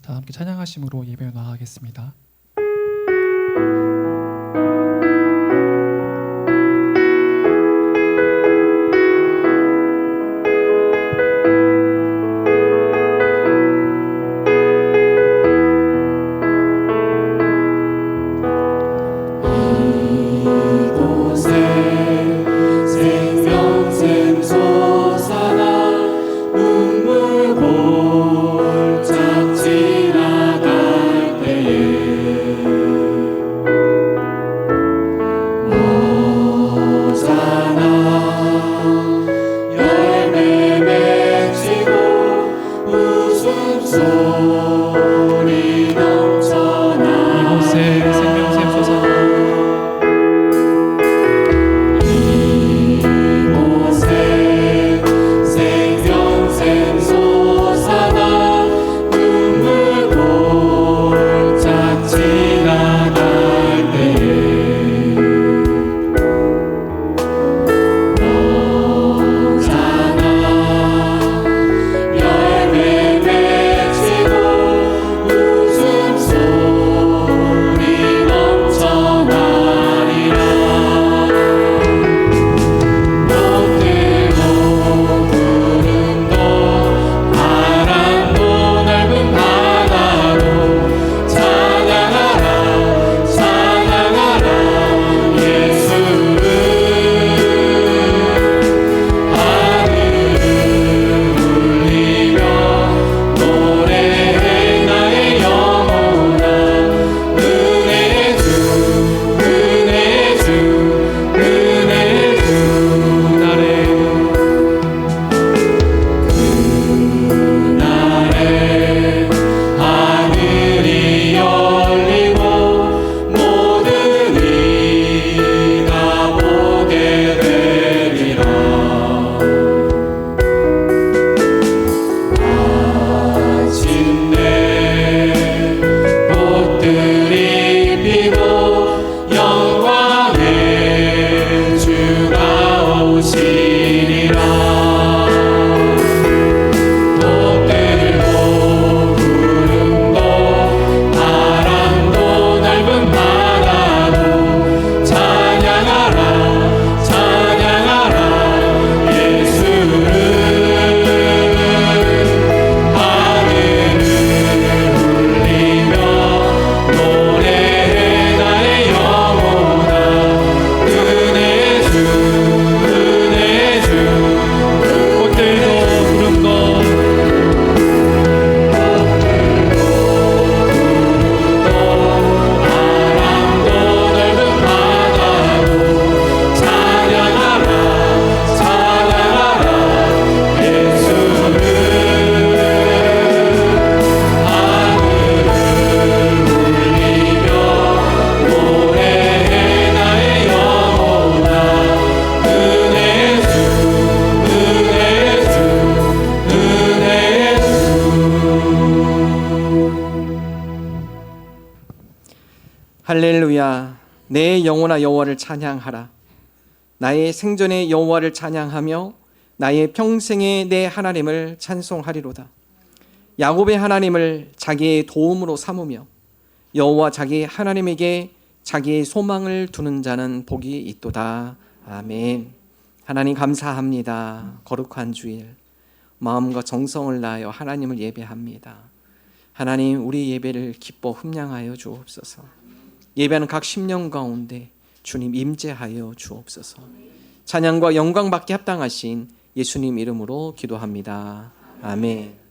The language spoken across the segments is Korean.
다 함께 찬양하심으로 예배로 나아가겠습니다. 할렐루야. 내 영혼아 여호와를 찬양하라. 나의 생전에 여호와를 찬양하며 나의 평생에 내 하나님을 찬송하리로다. 야곱의 하나님을 자기의 도움으로 삼으며 여호와 자기 하나님에게 자기의 소망을 두는 자는 복이 있도다. 아멘. 하나님 감사합니다. 거룩한 주일 마음과 정성을 다하여 하나님을 예배합니다. 하나님 우리 예배를 기뻐 흠양하여 주옵소서. 예배하는 각 심령 가운데 주님 임재하여 주옵소서. 찬양과 영광 받게 합당하신 예수님 이름으로 기도합니다. 아멘.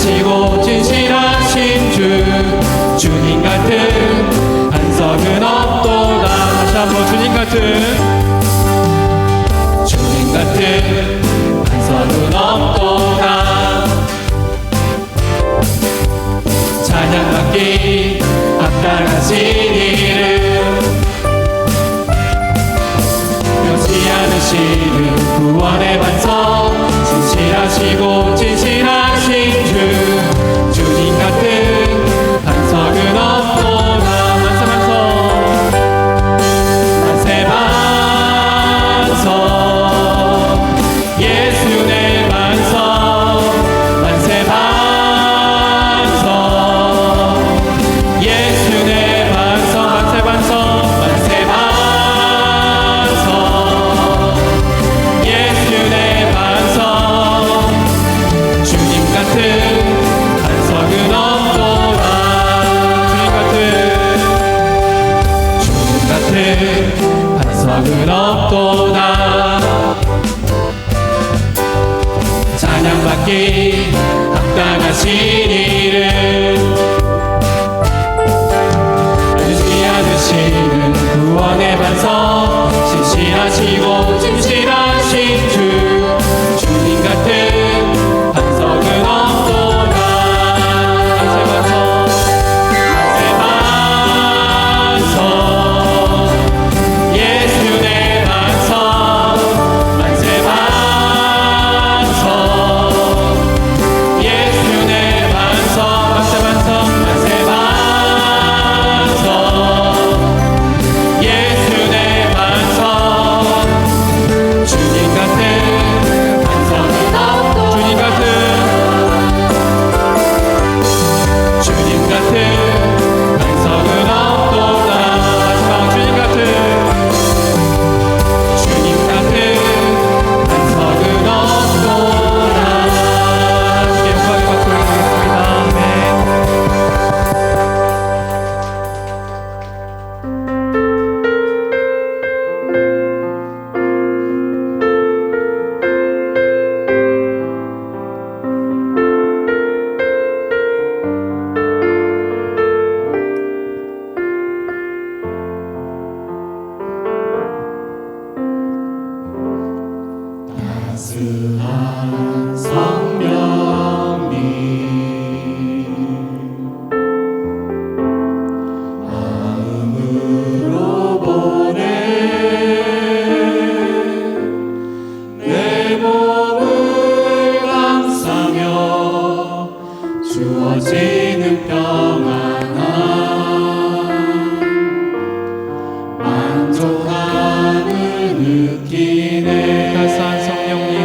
신실하시고 진실하신 주 주님 같은 반석은 없도다. 다시 한번 주님 같은 반석은 없도다. 찬양받기 합당하신 이름 변치 않으시는 구원의 반석 신실하시고 진실하신 주 주님 같은 반석은 없도다. 만세 반석 예수 내 반석 만세 반석 예수 내 반석 만세 반석 만세 반석 예수 내 반석 주님 같은 반석은 없도다. 주님 같은 반석은 없도다. 찬양받기 합당하신 이름 변치 않으시는 구원의 반석 신실하시고 진실하신 주 주님 같은 반석은 없도다. 만세 반석 예수 내 반석 만세 반석 예수 내 반석 만세 반석 만세 반석 예수 내 반석 주님 같은 반석은 없도다. 주님 같은 반석은 없도다. 마지막 주님 같은 반석은 없도다. 주께 영광의 박수 올리겠습니다. 아멘. 따스한 성령님 마음으로 보내 내 몸을 감싸며 주어지는 평안함 만족함을 느끼네. 따스한 성령님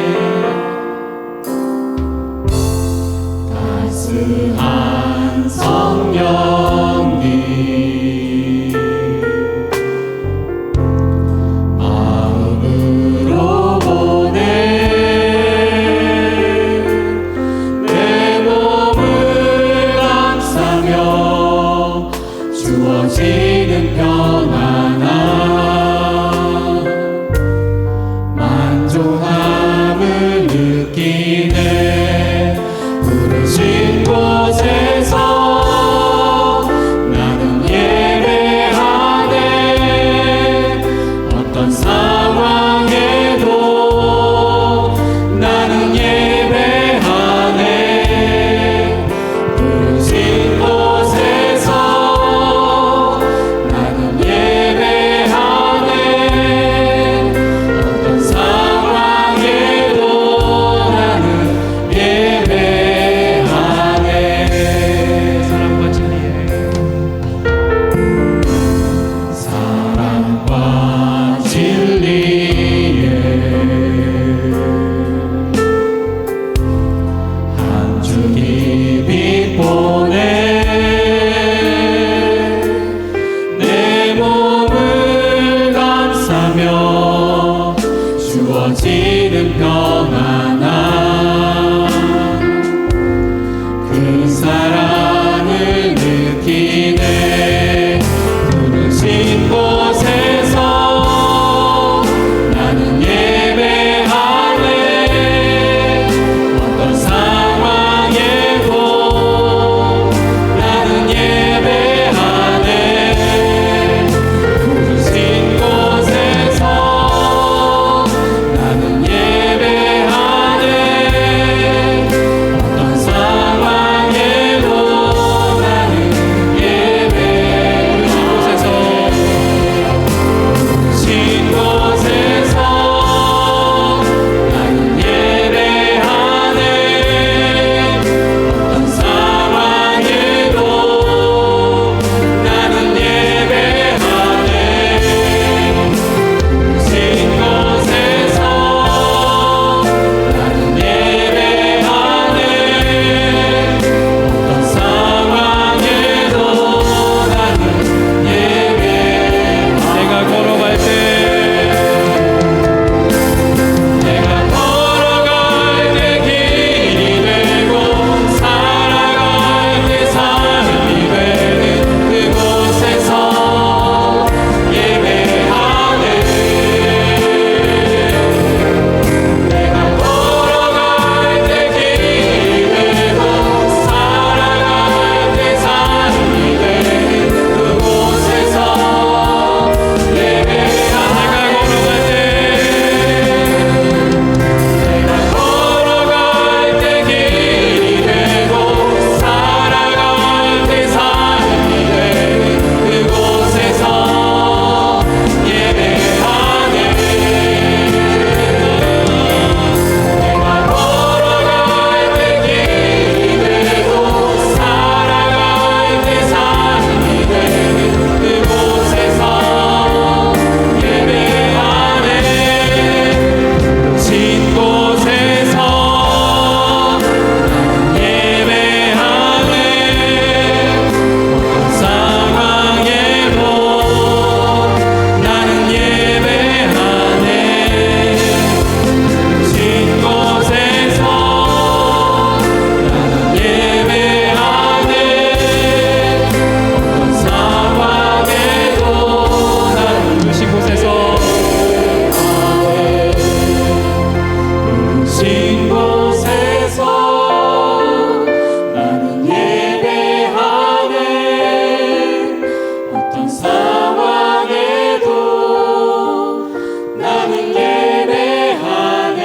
나는 예배하네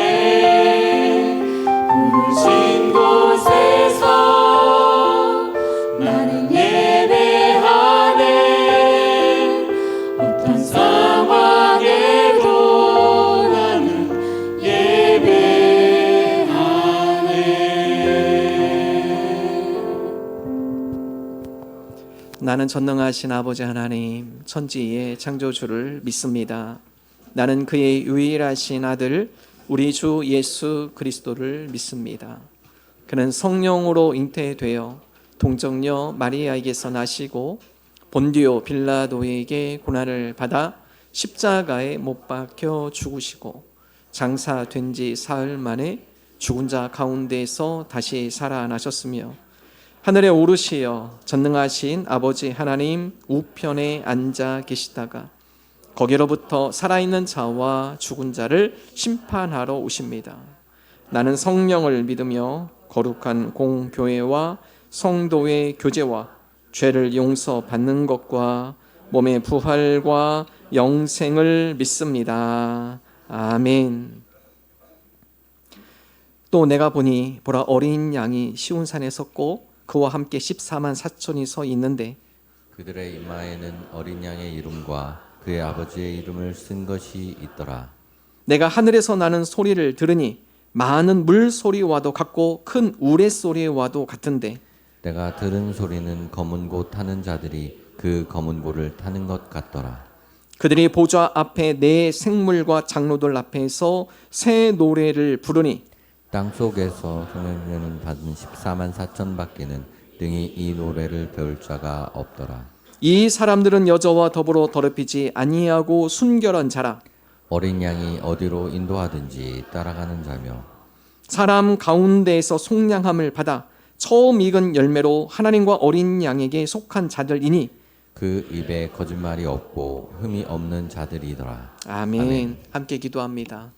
부르신 곳에서 나는 예배하네 어떤 상황에도 나는 예배하네. 나는 전능하신 아버지 하나님 천지의 창조주를 믿습니다. 나는 그의 유일하신 아들 우리 주 예수 그리스도를 믿습니다. 그는 성령으로 잉태되어 동정녀 마리아에게서 나시고 본디오 빌라도에게 고난을 받아 십자가에 못 박혀 죽으시고 장사된 지 사흘 만에 죽은 자 가운데서 다시 살아나셨으며 하늘에 오르시어 전능하신 아버지 하나님 우편에 앉아 계시다가 거기로부터 살아있는 자와 죽은 자를 심판하러 오십니다. 나는 성령을 믿으며 거룩한 공교회와 성도의 교제와 죄를 용서받는 것과 몸의 부활과 영생을 믿습니다. 아멘. 또 내가 보니 보라 어린 양이 시온산에 섰고 그와 함께 14만 4천이 서 있는데 그들의 이마에는 어린 양의 이름과 그의 아버지의 이름을 쓴 것이 있더라. 내가 하늘에서 나는 소리를 들으니 많은 물소리와도 같고 큰 우레소리와도 같은데 내가 들은 소리는 검은 고 타는 자들이 그 검은 고를 타는 것 같더라. 그들이 보좌 앞에 네 생물과 장로들 앞에서 새 노래를 부르니 땅 속에서 생명을 받은 14만 4천 밖에는 등이 이 노래를 배울 자가 없더라. 이 사람들은 여자와 더불어 더럽히지 아니하고 순결한 자라 어린 양이 어디로 인도하든지 따라가는 자며 사람 가운데에서 속량함을 받아 처음 익은 열매로 하나님과 어린 양에게 속한 자들이니 그 입에 거짓말이 없고 흠이 없는 자들이더라. 아멘. 아멘. 함께 기도합니다.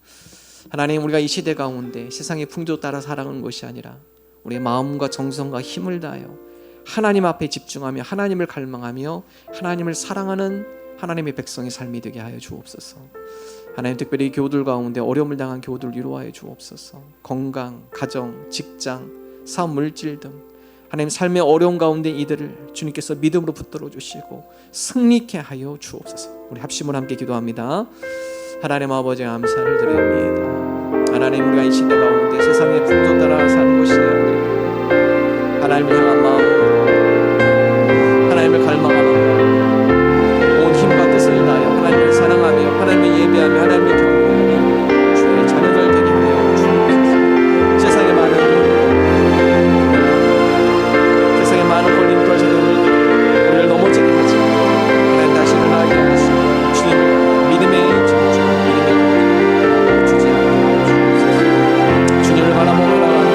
하나님, 우리가 이 시대 가운데 세상의 풍조 따라 살아가는 것이 아니라 우리의 마음과 정성과 힘을 다하여 하나님 앞에 집중하며 하나님을 갈망하며 하나님을 사랑하는 하나님의 백성의 삶이 되게 하여 주옵소서. 하나님, 특별히 교우들 가운데 어려움을 당한 교우들 위로하여 주옵소서. 건강, 가정, 직장, 사업, 물질 등 하나님 삶의 어려움 가운데 이들을 주님께서 믿음으로 붙들어 주시고 승리케 하여 주옵소서. 우리 합심으로 함께 기도합니다. 하나님 아버지 감사를 드립니다. 하나님, 우리가 이 시대 가운데 세상의 풍조 따라 사는 것이 아니라 하나님을 향한 마음으로 하나님을 갈망하며 온 힘과 뜻을 다하여 하나님을 사랑하며 하나님을 예배하며 하나님을 경외하며 주의 자녀들 되게 하여 주옵소서. 세상의 많은 걸림돌 저들을 우리를 넘어지게 하지 않고 하나님 다시 일어나게 하시고 주님을 믿음의 정주, 믿음의 주지 않게 주옵소서. 주님을 바라보며 나가며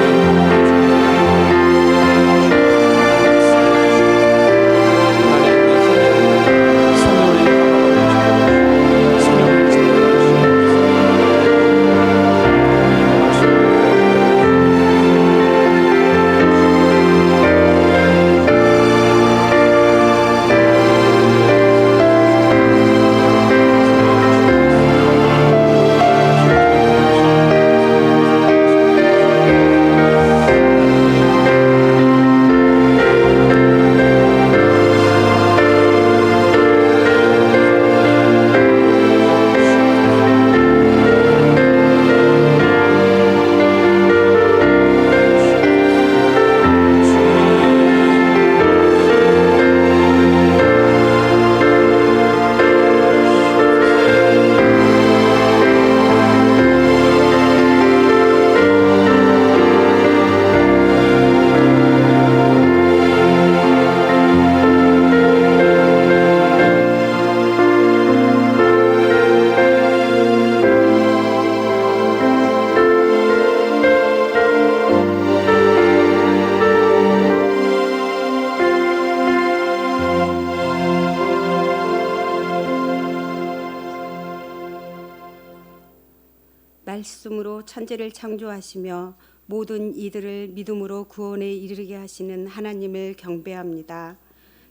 말씀으로 천지를 창조하시며 모든 이들을 믿음으로 구원에 이르게 하시는 하나님을 경배합니다.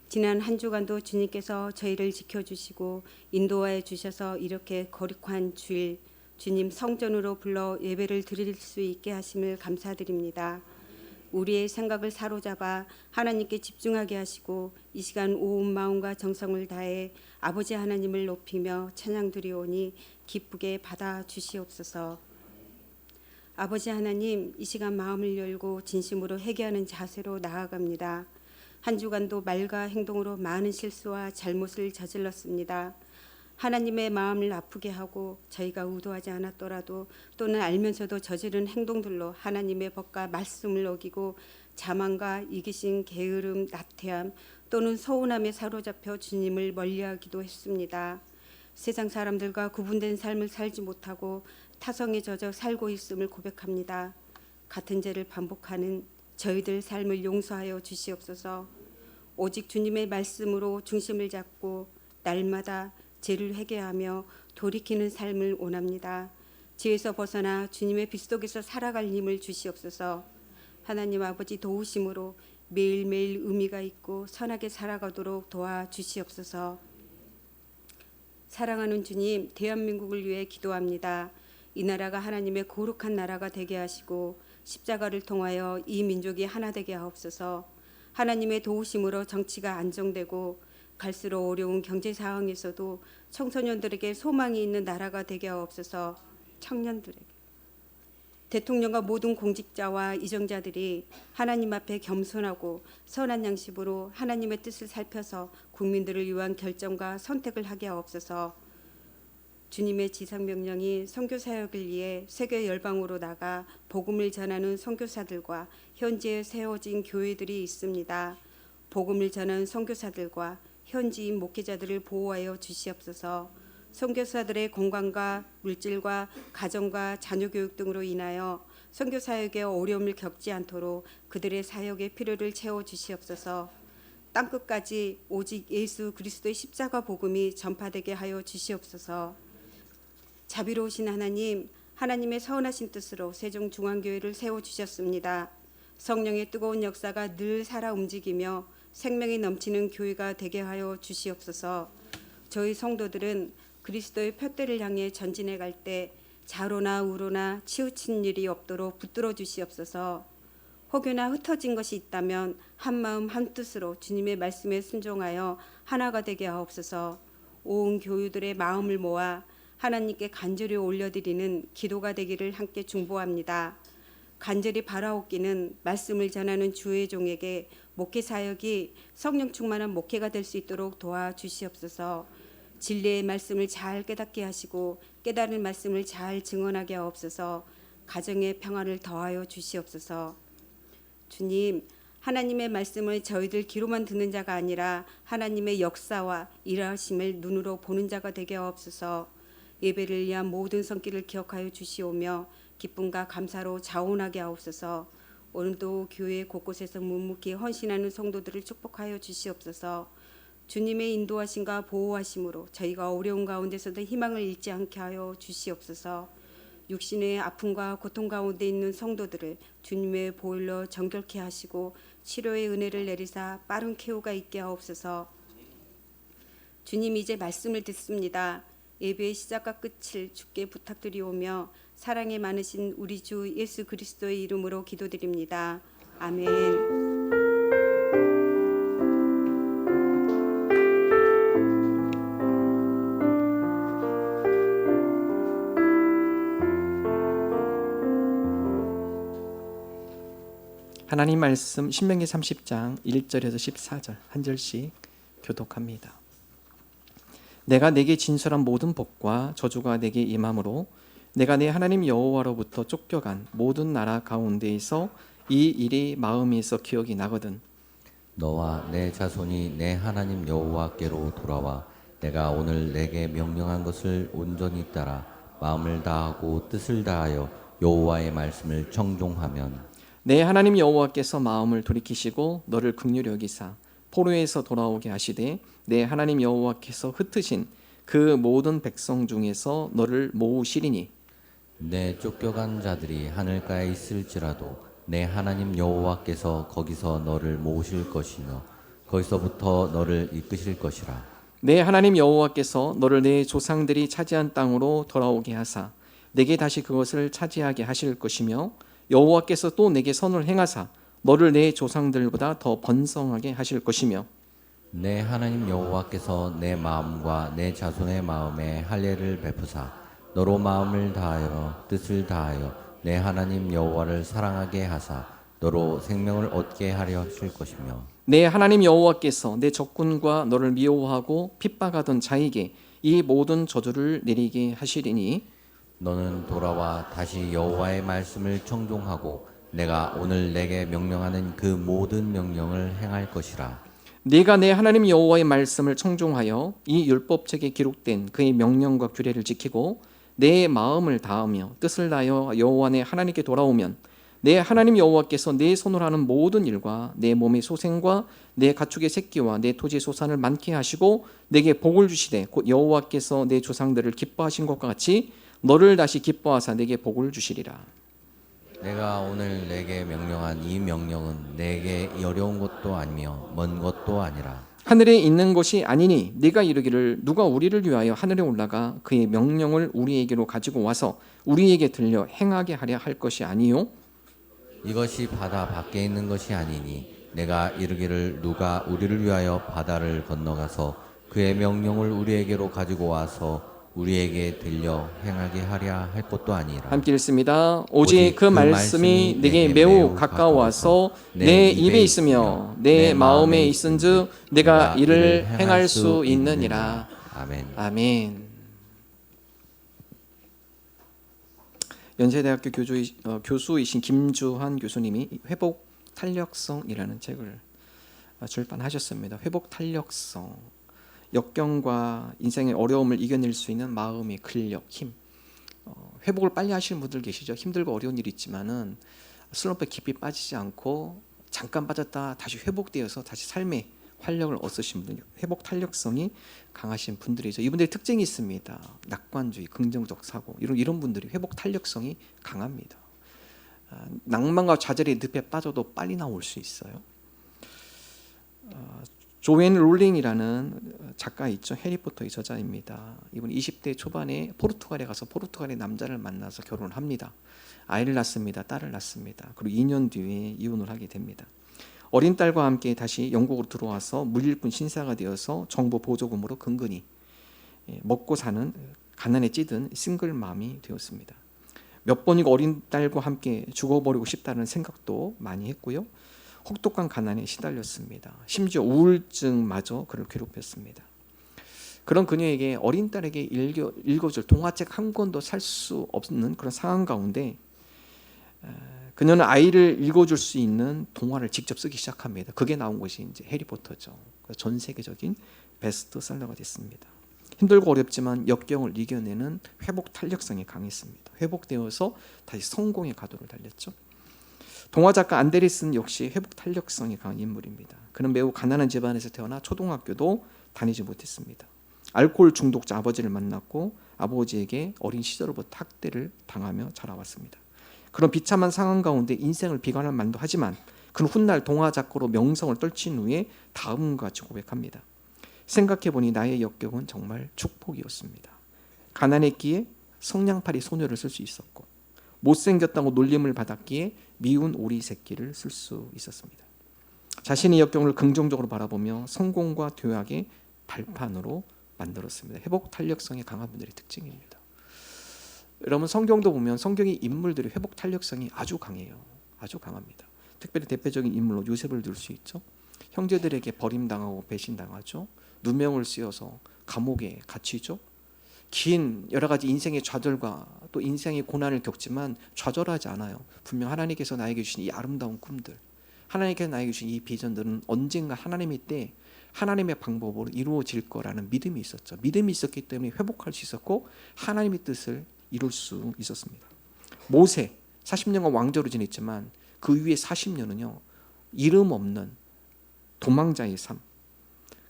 지난 한 주간도 주님께서 저희를 지켜주시고 인도하여 주셔서 이렇게 거룩한 주일 주님 성전으로 불러 예배를 드릴 수 있게 하심을 감사드립니다. 우리의 생각을 사로잡아 하나님께 집중하게 하시고 이 시간 온 마음과 정성을 다해 아버지 하나님을 높이며 찬양드리오니 기쁘게 받아 주시옵소서. 아버지 하나님, 이 시간 마음을 열고 진심으로 회개하는 자세로 나아갑니다. 한 주간도 말과 행동으로 많은 실수와 잘못을 저질렀습니다. 하나님의 마음을 아프게 하고 저희가 의도하지 않았더라도 또는 알면서도 저지른 행동들로 하나님의 법과 말씀을 어기고 자만과 이기심, 게으름, 나태함 또는 서운함에 사로잡혀 주님을 멀리하기도 했습니다. 세상 사람들과 구분된 삶을 살지 못하고 타성에 젖어 살고 있음을 고백합니다. 같은 죄를 반복하는 저희들 삶을 용서하여 주시옵소서. 오직 주님의 말씀으로 중심을 잡고 날마다 죄를 회개하며 돌이키는 삶을 원합니다. 죄에서 벗어나 주님의 빛 속에서 살아갈 힘을 주시옵소서. 하나님 아버지 도우심으로 매일매일 의미가 있고 선하게 살아가도록 도와주시옵소서. 사랑하는 주님, 대한민국을 위해 기도합니다. 이 나라가 하나님의 거룩한 나라가 되게 하시고 십자가를 통하여 이 민족이 하나 되게 하옵소서. 하나님의 도우심으로 정치가 안정되고 갈수록 어려운 경제 상황에서도 청소년들에게 소망이 있는 나라가 되게 하옵소서. 청년들에게 대통령과 모든 공직자와 이정자들이 하나님 앞에 겸손하고 선한 양심으로 하나님의 뜻을 살펴서 국민들을 위한 결정과 선택을 하게 하옵소서. 주님의 지상명령이 선교사역을 위해 세계 열방으로 나가 복음을 전하는 선교사들과 현지에 세워진 교회들이 있습니다. 복음을 전하는 선교사들과 현지인 목회자들을 보호하여 주시옵소서. 선교사들의 건강과 물질과 가정과 자녀 교육 등으로 인하여 선교 사역에 어려움을 겪지 않도록 그들의 사역의 필요를 채워 주시옵소서. 땅 끝까지 오직 예수 그리스도의 십자가 복음이 전파되게 하여 주시옵소서. 자비로우신 하나님, 하나님의 선하신 뜻으로 세종중앙교회를 세워 주셨습니다. 성령의 뜨거운 역사가 늘 살아 움직이며 생명이 넘치는 교회가 되게 하여 주시옵소서. 저희 성도들은 그리스도의 표대를 향해 전진해 갈 때 좌로나 우로나 치우친 일이 없도록 붙들어 주시옵소서. 혹여나 흩어진 것이 있다면 한 마음 한 뜻으로 주님의 말씀에 순종하여 하나가 되게 하옵소서. 온 교우들의 마음을 모아 하나님께 간절히 올려드리는 기도가 되기를 함께 중보합니다. 간절히 바라옵기는 말씀을 전하는 주의 종에게 목회 사역이 성령 충만한 목회가 될 수 있도록 도와주시옵소서. 진리의 말씀을 잘 깨닫게 하시고 깨달은 말씀을 잘 증언하게 하옵소서. 가정의 평안을 더하여 주시옵소서. 주님, 하나님의 말씀을 저희들 귀로만 듣는 자가 아니라 하나님의 역사와 일하심을 눈으로 보는 자가 되게 하옵소서. 예배를 위한 모든 손길을 기억하여 주시오며 기쁨과 감사로 자원하게 하옵소서. 오늘도 교회 곳곳에서 묵묵히 헌신하는 성도들을 축복하여 주시옵소서. 주님의 인도하심과 보호하심으로 저희가 어려운 가운데서도 희망을 잃지 않게 하여 주시옵소서. 육신의 아픔과 고통 가운데 있는 성도들을 주님의 보혈로 정결케 하시고 치료의 은혜를 내리사 빠른 쾌유가 있게 하옵소서. 주님, 이제 말씀을 듣습니다. 예배의 시작과 끝을 주께 부탁드리오며 사랑이 많으신 우리 주 예수 그리스도의 이름으로 기도드립니다. 아멘. 하나님 말씀 신명기 30장 1절에서 14절 한 절씩 교독합니다. 내가 내게 진술한 모든 복과 저주가 내게 임함으로 내가 내 하나님 여호와로부터 쫓겨간 모든 나라 가운데에서 이 일이 마음에서 기억이 나거든. 너와 내 자손이 내 하나님 여호와께로 돌아와 내가 오늘 내게 명령한 것을 온전히 따라 마음을 다하고 뜻을 다하여 여호와의 말씀을 청종하면 내 하나님 여호와께서 마음을 돌이키시고 너를 긍휼히 여기사 포로에서 돌아오게 하시되 내 하나님 여호와께서 흩으신 그 모든 백성 중에서 너를 모으시리니 내 쫓겨간 자들이 하늘가에 있을지라도 내 하나님 여호와께서 거기서 너를 모으실 것이며 거기서부터 너를 이끄실 것이라. 내 하나님 여호와께서 너를 내 조상들이 차지한 땅으로 돌아오게 하사 내게 다시 그것을 차지하게 하실 것이며 여호와께서 또 내게 선을 행하사 너를 내 조상들보다 더 번성하게 하실 것이며 내 하나님 여호와께서 내 마음과 내 자손의 마음에 할례를 베푸사 너로 마음을 다하여 뜻을 다하여 내 하나님 여호와를 사랑하게 하사 너로 생명을 얻게 하려 하실 것이며 내 하나님 여호와께서 내 적군과 너를 미워하고 핍박하던 자에게 이 모든 저주를 내리게 하시리니 너는 돌아와 다시 여호와의 말씀을 청종하고 내가 오늘 내게 명령하는 그 모든 명령을 행할 것이라. 네가 내 하나님 여호와의 말씀을 청종하여 이 율법책에 기록된 그의 명령과 규례를 지키고 내 마음을 다하며 뜻을 다하여 여호와 내 하나님께 돌아오면 내 하나님 여호와께서 내 손으로 하는 모든 일과 내 몸의 소생과 내 가축의 새끼와 내 토지의 소산을 많게 하시고 내게 복을 주시되 곧 여호와께서 내 조상들을 기뻐하신 것과 같이 너를 다시 기뻐하사 내게 복을 주시리라. 내가 오늘 내게 명령한 이 명령은 내게 어려운 것도 아니며 먼 것도 아니라 하늘에 있는 것이 아니니 네가 이르기를 누가 우리를 위하여 하늘에 올라가 그의 명령을 우리에게로 가지고 와서 우리에게 들려 행하게 하려 할 것이 아니요 이것이 바다 밖에 있는 것이 아니니 내가 이르기를 누가 우리를 위하여 바다를 건너가서 그의 명령을 우리에게로 가지고 와서 우리에게 들려 행하게 하랴 할 것도 아니라. 함께 읽습니다. 오직 그 말씀이 내게 매우 가까워서 내 입에 있으며 내 마음에 있은즉 내가 이를 행할 수 있느니라. 아멘. 아멘. 연세대학교 교수이신 김주환 교수님이 회복 탄력성이라는 책을 출판하셨습니다. 회복 탄력성. 역경과 인생의 어려움을 이겨낼 수 있는 마음의 근력, 힘. 회복을 빨리 하시는 분들 계시죠. 힘들고 어려운 일이 있지만은 슬럼프에 깊이 빠지지 않고 잠깐 빠졌다 다시 회복되어서 다시 삶의 활력을 얻으신 분, 회복 탄력성이 강하신 분들이죠. 이분들의 특징이 있습니다. 낙관주의, 긍정적 사고 이런 분들이 회복 탄력성이 강합니다. 낭만과 좌절의 늪에 빠져도 빨리 나올 수 있어요. 조앤 롤링이라는 작가 있죠. 해리포터의 저자입니다. 이분 20대 초반에 포르투갈에 가서 포르투갈의 남자를 만나서 결혼을 합니다. 아이를 낳습니다. 딸을 낳습니다. 그리고 2년 뒤에 이혼을 하게 됩니다. 어린 딸과 함께 다시 영국으로 들어와서 무일푼 신사가 되어서 정부 보조금으로 근근히 먹고 사는 가난에 찌든 싱글맘이 되었습니다. 몇 번이고 어린 딸과 함께 죽어버리고 싶다는 생각도 많이 했고요. 혹독한 가난에 시달렸습니다. 심지어 우울증마저 그를 괴롭혔습니다. 그런 그녀에게 어린 딸에게 읽어줄 동화책 한 권도 살 수 없는 그런 상황 가운데 그녀는 아이를 읽어줄 수 있는 동화를 직접 쓰기 시작합니다. 그게 나온 것이 이제 해리포터죠. 전 세계적인 베스트셀러가 됐습니다. 힘들고 어렵지만 역경을 이겨내는 회복 탄력성이 강했습니다. 회복되어서 다시 성공의 가도를 달렸죠. 동화 작가 안데리슨 역시 회복 탄력성이 강한 인물입니다. 그는 매우 가난한 집안에서 태어나 초등학교도 다니지 못했습니다. 알코올 중독자 아버지를 만났고 아버지에게 어린 시절부터 학대를 당하며 자라왔습니다. 그런 비참한 상황 가운데 인생을 비관할 만도 하지만 그는 훗날 동화 작가로 명성을 떨친 후에 다음과 같이 고백합니다. 생각해보니 나의 역경은 정말 축복이었습니다. 가난했기에 성냥팔이 소녀를 쓸 수 있었고 못생겼다고 놀림을 받았기에 미운 오리 새끼를 쓸 수 있었습니다. 자신의 역경을 긍정적으로 바라보며 성공과 도약의 발판으로 만들었습니다. 회복 탄력성이 강한 분들의 특징입니다. 여러분 성경도 보면 성경의 인물들의 회복 탄력성이 아주 강해요. 아주 강합니다. 특별히 대표적인 인물로 요셉을 들 수 있죠. 형제들에게 버림당하고 배신당하죠. 누명을 씌워서 감옥에 갇히죠. 긴 여러 가지 인생의 좌절과 또 인생의 고난을 겪지만 좌절하지 않아요. 분명 하나님께서 나에게 주신 이 아름다운 꿈들, 하나님께서 나에게 주신 이 비전들은 언젠가 하나님의 때 하나님의 방법으로 이루어질 거라는 믿음이 있었죠. 믿음이 있었기 때문에 회복할 수 있었고 하나님의 뜻을 이룰 수 있었습니다. 모세 40년간 왕조로 지냈지만 그 위에 40년은요 이름 없는 도망자의 삶.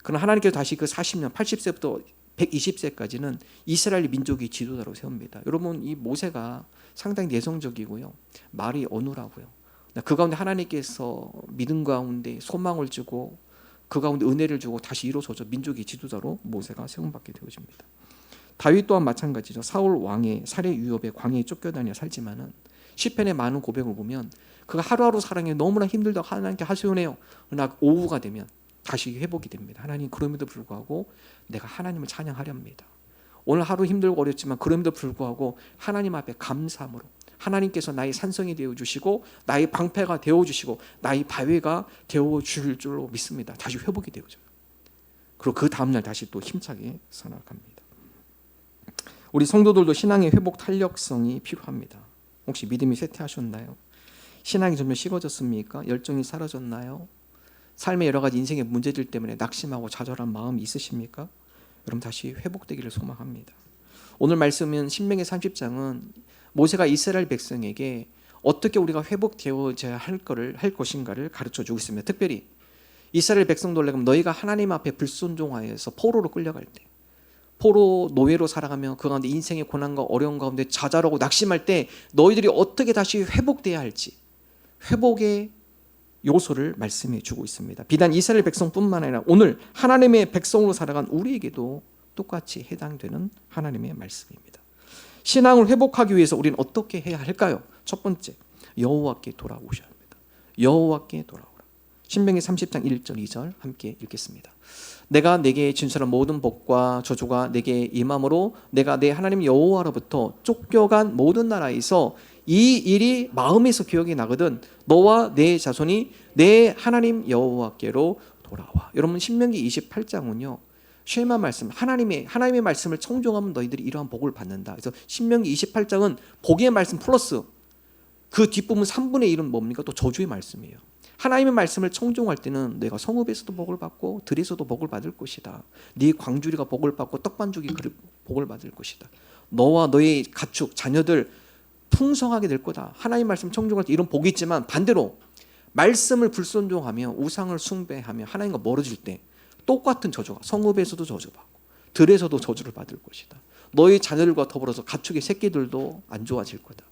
그러나 하나님께서 다시 그 40년 80세부터 120세까지는 이스라엘 민족의 지도자로 세웁니다. 여러분 이 모세가 상당히 내성적이고요. 말이 어눌하고요. 그 가운데 하나님께서 믿음 가운데 소망을 주고 그 가운데 은혜를 주고 다시 일어서죠. 민족의 지도자로 모세가 세움받게 되어집니다. 다윗 또한 마찬가지죠. 사울 왕의 살해 위협에 광야에 쫓겨다녀 살지만은 시편의 많은 고백을 보면 그가 하루하루 살아가는 게 너무나 힘들다고 하나님께 하소연해요. 그러나 오후가 되면 다시 회복이 됩니다. 하나님, 그럼에도 불구하고 내가 하나님을 찬양하렵니다. 오늘 하루 힘들고 어렵지만 그럼에도 불구하고 하나님 앞에 감사함으로 하나님께서 나의 산성이 되어주시고 나의 방패가 되어주시고 나의 바위가 되어줄 줄로 믿습니다. 다시 회복이 되어져요. 그리고 그 다음날 다시 또 힘차게 살아갑니다. 우리 성도들도 신앙의 회복 탄력성이 필요합니다. 혹시 믿음이 쇠퇴하셨나요? 신앙이 점점 식어졌습니까? 열정이 사라졌나요? 삶의 여러 가지 인생의 문제들 때문에 낙심하고 좌절한 마음이 있으십니까? 여러분 다시 회복되기를 소망합니다. 오늘 말씀은 신명기 30장은 모세가 이스라엘 백성에게 어떻게 우리가 회복되어져야 할 것인가를 가르쳐주고 있습니다. 특별히 이스라엘 백성들 너희가 하나님 앞에 불순종하여서 포로로 끌려갈 때, 포로 노예로 살아가며 그 가운데 인생의 고난과 어려움 가운데 좌절하고 낙심할 때 너희들이 어떻게 다시 회복돼야 할지 회복의 요소를 말씀해 주고 있습니다. 비단 이스라엘 백성뿐만 아니라 오늘 하나님의 백성으로 살아간 우리에게도 똑같이 해당되는 하나님의 말씀입니다. 신앙을 회복하기 위해서 우리는 어떻게 해야 할까요? 첫 번째, 여호와께 돌아오셔야 합니다. 여호와께 돌아오라. 신명기 30장 1절 2절 함께 읽겠습니다. 내가 내게 진술한 모든 복과 저주가 내게 임함으로 내가 내 하나님 여호와로부터 쫓겨간 모든 나라에서 이 일이 마음에서 기억이 나거든 너와 내 자손이 내 하나님 여호와께로 돌아와. 여러분 신명기 28장은요 쉐마 말씀, 하나님의 말씀을 청종하면 너희들이 이러한 복을 받는다. 그래서 신명기 28장은 복의 말씀 플러스 그 뒷부분 3분의 1은 뭡니까? 또 저주의 말씀이에요. 하나님의 말씀을 청종할 때는 내가 성읍에서도 복을 받고 들에서도 복을 받을 것이다. 네 광주리가 복을 받고 떡반죽이 복을 받을 것이다. 너와 너의 가축, 자녀들 풍성하게 될 거다. 하나님 말씀 청종할 때 이런 복이 있지만 반대로 말씀을 불순종하며 우상을 숭배하며 하나님과 멀어질 때 똑같은 저주가 성읍에서도 저주받고 들에서도 저주를 받을 것이다. 너희 자녀들과 더불어서 가축의 새끼들도 안 좋아질 거다.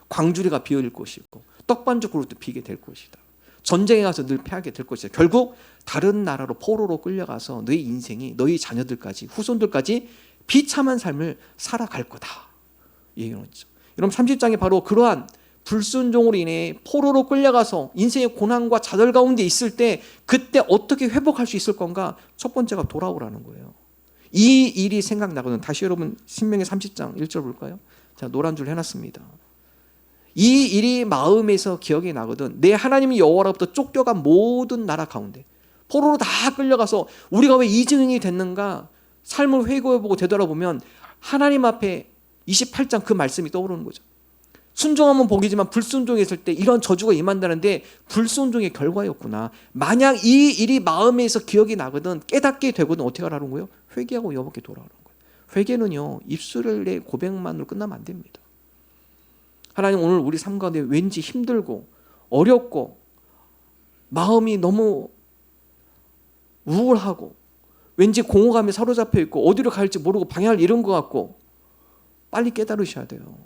광주리가 비어질 것이고 떡반죽 그릇도 비게 될 것이다. 전쟁에 가서 늘 패하게 될 것이다. 결국 다른 나라로 포로로 끌려가서 너희 인생이 너희 자녀들까지 후손들까지 비참한 삶을 살아갈 거다. 얘기하는 거죠. 여러분 30장에 바로 그러한 불순종으로 인해 포로로 끌려가서 인생의 고난과 좌절 가운데 있을 때 그때 어떻게 회복할 수 있을 건가? 첫 번째가 돌아오라는 거예요. 이 일이 생각나거든. 다시 여러분 신명기 30장 1절 볼까요? 자, 노란 줄 해놨습니다. 이 일이 마음에서 기억이 나거든 내 하나님 여호와로부터 쫓겨간 모든 나라 가운데 포로로 다 끌려가서 우리가 왜 이증인이 됐는가 삶을 회고해보고 되돌아보면 하나님 앞에 28장 그 말씀이 떠오르는 거죠. 순종하면 복이지만 불순종했을 때 이런 저주가 임한다는데 불순종의 결과였구나. 만약 이 일이 마음에서 기억이 나거든 깨닫게 되거든 어떻게 하라는 거예요? 회개하고 여호와께 돌아오는 거예요. 회개는요 입술의 고백만으로 끝나면 안 됩니다. 하나님 오늘 우리 삶 가운데 왠지 힘들고 어렵고 마음이 너무 우울하고 왠지 공허감에 사로잡혀 있고 어디로 갈지 모르고 방향을 잃은 것 같고 빨리 깨달으셔야 돼요.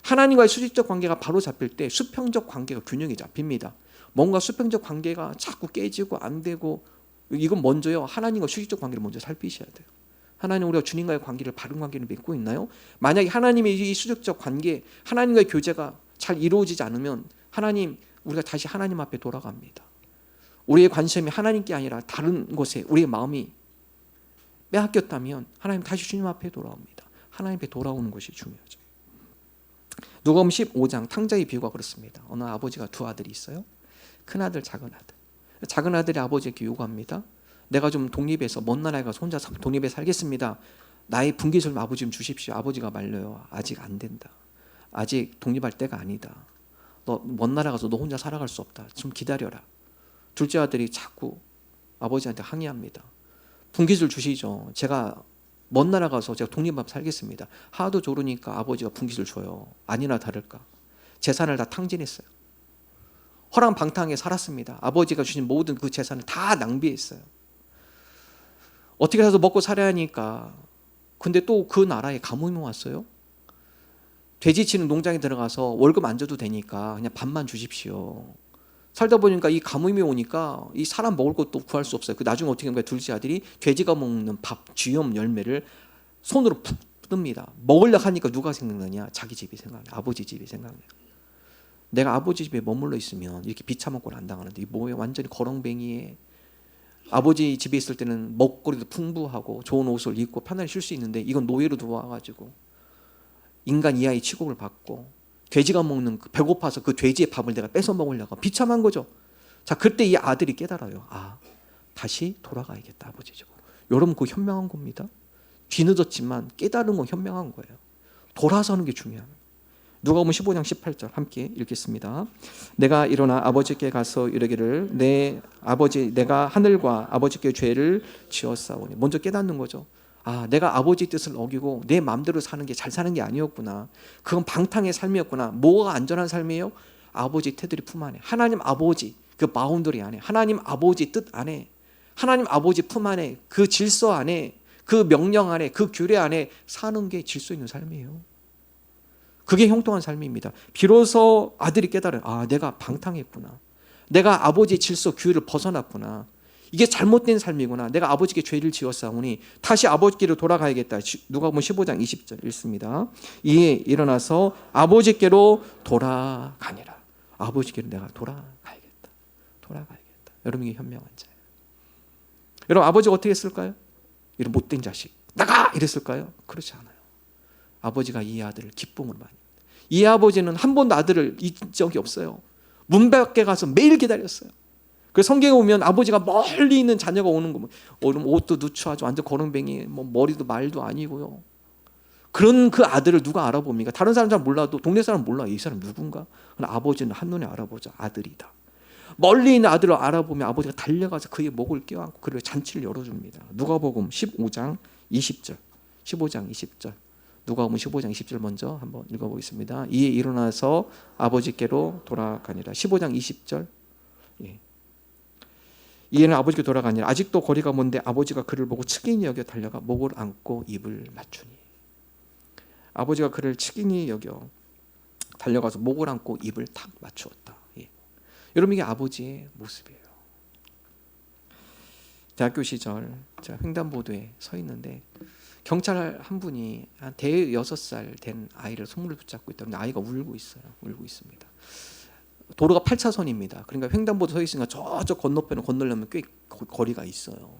하나님과의 수직적 관계가 바로 잡힐 때 수평적 관계가 균형이 잡힙니다. 뭔가 수평적 관계가 자꾸 깨지고 안 되고 이건 먼저요 하나님과 수직적 관계를 먼저 살피셔야 돼요. 하나님 우리가 주님과의 관계를 바른 관계를 맺고 있나요? 만약에 하나님의 이 수직적 관계 하나님과의 교제가 잘 이루어지지 않으면 하나님 우리가 다시 하나님 앞에 돌아갑니다. 우리의 관심이 하나님께 아니라 다른 곳에 우리의 마음이 빼앗겼다면 하나님 다시 주님 앞에 돌아옵니다. 하나님 앞에 돌아오는 것이 중요하죠. 누가복음 15장 탕자의 비유가 그렇습니다. 어느 아버지가 두 아들이 있어요. 큰아들 작은아들. 작은아들이 아버지에게 요구합니다. 내가 좀 독립해서 먼 나라에 가서 혼자 독립해 살겠습니다. 나의 분깃을 아버지 좀 주십시오. 아버지가 말려요. 아직 안 된다. 아직 독립할 때가 아니다. 너 먼 나라 가서 너 혼자 살아갈 수 없다. 좀 기다려라. 둘째 아들이 자꾸 아버지한테 항의합니다. 분깃을 주시죠. 제가 먼 나라 가서 제가 독립하면 살겠습니다. 하도 조르니까 아버지가 분깃을 줘요. 아니나 다를까 재산을 다 탕진했어요. 허랑방탕하게 살았습니다. 아버지가 주신 모든 그 재산을 다 낭비했어요. 어떻게 해서 먹고 살아야 하니까 근데 또 그 나라에 가뭄이 왔어요. 돼지 치는 농장에 들어가서 월급 안 줘도 되니까 그냥 밥만 주십시오. 살다 보니까 이 가뭄이 오니까 이 사람 먹을 것도 구할 수 없어요. 그 나중에 어떻게 한 거야? 둘째 아들이 돼지가 먹는 밥, 쥐염 열매를 손으로 푹 뜹니다. 먹으려고 하니까 누가 생각나냐? 자기 집이 생각나요. 아버지 집이 생각나요. 내가 아버지 집에 머물러 있으면 이렇게 비참하고는 안 당하는데 이 뭐예요? 완전히 거렁뱅이에. 아버지 집에 있을 때는 먹거리도 풍부하고 좋은 옷을 입고 편안히 쉴 수 있는데 이건 노예로 들어와가지고 인간 이하의 취급을 받고 돼지가 먹는 그 배고파서 그 돼지의 밥을 내가 뺏어 먹으려고 비참한 거죠. 자, 그때 이 아들이 깨달아요. 아, 다시 돌아가야겠다 아버지 집으로. 여러분 그거 현명한 겁니다. 뒤늦었지만 깨달은 건 현명한 거예요. 돌아서는 게 중요합니다. 누가복음 15장 18절 함께 읽겠습니다. 내가 일어나 아버지께 가서 이르기를 내 아버지 내가 하늘과 아버지께 죄를 지었사오니. 먼저 깨닫는 거죠. 아, 내가 아버지 뜻을 어기고 내 마음대로 사는 게 잘 사는 게 아니었구나. 그건 방탕의 삶이었구나. 뭐가 안전한 삶이에요? 아버지 테두리 품 안에, 하나님 아버지 그 바운더리 안에, 하나님 아버지 뜻 안에, 하나님 아버지 품 안에, 그 질서 안에, 그 명령 안에, 그 규례 안에 사는 게 질서 있는 삶이에요. 그게 형통한 삶입니다. 비로소 아들이 깨달아요. 아, 내가 방탕했구나. 내가 아버지의 질서 규율을 벗어났구나. 이게 잘못된 삶이구나. 내가 아버지께 죄를 지었사오니 다시 아버지께로 돌아가야겠다. 누가복음 15장 20절 읽습니다. 이에 일어나서 아버지께로 돌아가니라. 아버지께로 내가 돌아가야겠다. 돌아가야겠다. 여러분, 이게 현명한 자예요. 여러분, 아버지가 어떻게 했을까요? 이런 못된 자식 나가! 이랬을까요? 그렇지 않아요. 아버지가 이 아들을 기쁨으로 많이. 이 아버지는 한 번도 아들을 잊은 적이 없어요. 문 밖에 가서 매일 기다렸어요. 그래서 성경에 보면 아버지가 멀리 있는 자녀가 오는 거, 옷도 누추하죠. 완전 거렁뱅이, 머리도 말도 아니고요. 그런 그 아들을 누가 알아봅니까? 다른 사람 잘 몰라도 동네 사람 몰라요. 이 사람 누군가? 아버지는 한눈에 알아보죠. 아들이다. 멀리 있는 아들을 알아보면 아버지가 달려가서 그의 목을 껴안고 그를 잔치를 열어줍니다. 누가복음 15장 20절. 15장 20절. 누가복음 15장 20절 먼저 한번 읽어보겠습니다. 이에 일어나서 아버지께로 돌아가니라. 15장 20절. 예. 이에는 아버지께 돌아가니라. 아직도 거리가 먼데 아버지가 그를 보고 측은히 여겨 달려가 목을 안고 입을 맞추니. 아버지가 그를 측은히 여겨 달려가서 목을 안고 입을 탁 맞추었다. 예. 여러분, 이게 아버지의 모습이에요. 대학교 시절 제가 횡단보도에 서 있는데 경찰 한 분이 한 대여섯 살 된 아이를 손을 붙잡고 있다. 근데 아이가 울고 있어요. 울고 있습니다. 도로가 8차선입니다. 그러니까 횡단보도 서 있으니까 저쪽 건너편을 건너려면 꽤 거리가 있어요.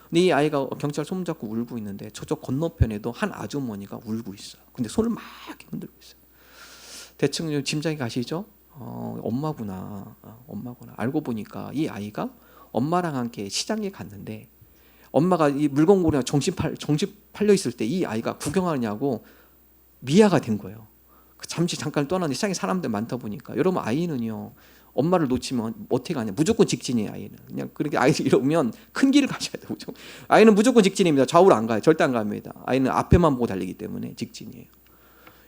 근데 이 아이가 경찰 손 잡고 울고 있는데 저쪽 건너편에도 한 아주머니가 울고 있어요. 근데 손을 막 흔들고 있어요. 대충 짐작이 가시죠? 엄마구나. 엄마구나. 알고 보니까 이 아이가 엄마랑 함께 시장에 갔는데 엄마가 이 물건고리랑 정신 팔려 있을 때 이 아이가 구경하느냐고 미아가 된 거예요. 잠깐 떠나는데 시장에 사람들 많다 보니까. 여러분, 아이는요 엄마를 놓치면 어떻게 가냐? 무조건 직진이에요. 아이는 그냥 그렇게 아이를 이러면 큰 길을 가셔야 돼요. 아이는 무조건 직진입니다. 좌우로 안 가요. 절대 안 갑니다. 아이는 앞에만 보고 달리기 때문에 직진이에요.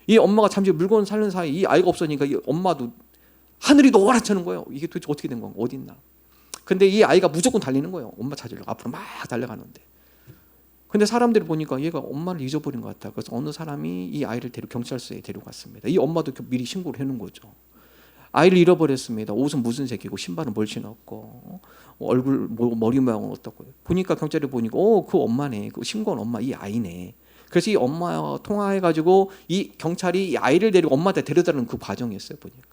이 엄마가 잠시 물건 사는 사이 이 아이가 없으니까 이 엄마도 하늘이 노랗다는 거예요. 이게 도대체 어떻게 된 건가? 어딨나? 근데 이 아이가 무조건 달리는 거예요. 엄마 찾으려고 앞으로 막 달려가는데. 근데 사람들이 보니까 얘가 엄마를 잊어버린 것 같다. 그래서 어느 사람이 이 아이를 경찰서에 데려갔습니다. 이 엄마도 미리 신고를 해놓은 거죠. 아이를 잃어버렸습니다. 옷은 무슨 색이고 신발은 뭘 신었고 얼굴 머리 모양은 어떻고. 보니까 경찰이 보니까 그 엄마네. 그 신고한 엄마 이 아이네. 그래서 이 엄마와 통화해가지고 이 경찰이 이 아이를 데리고 엄마한테 데려다는 그 과정이었어요. 보니까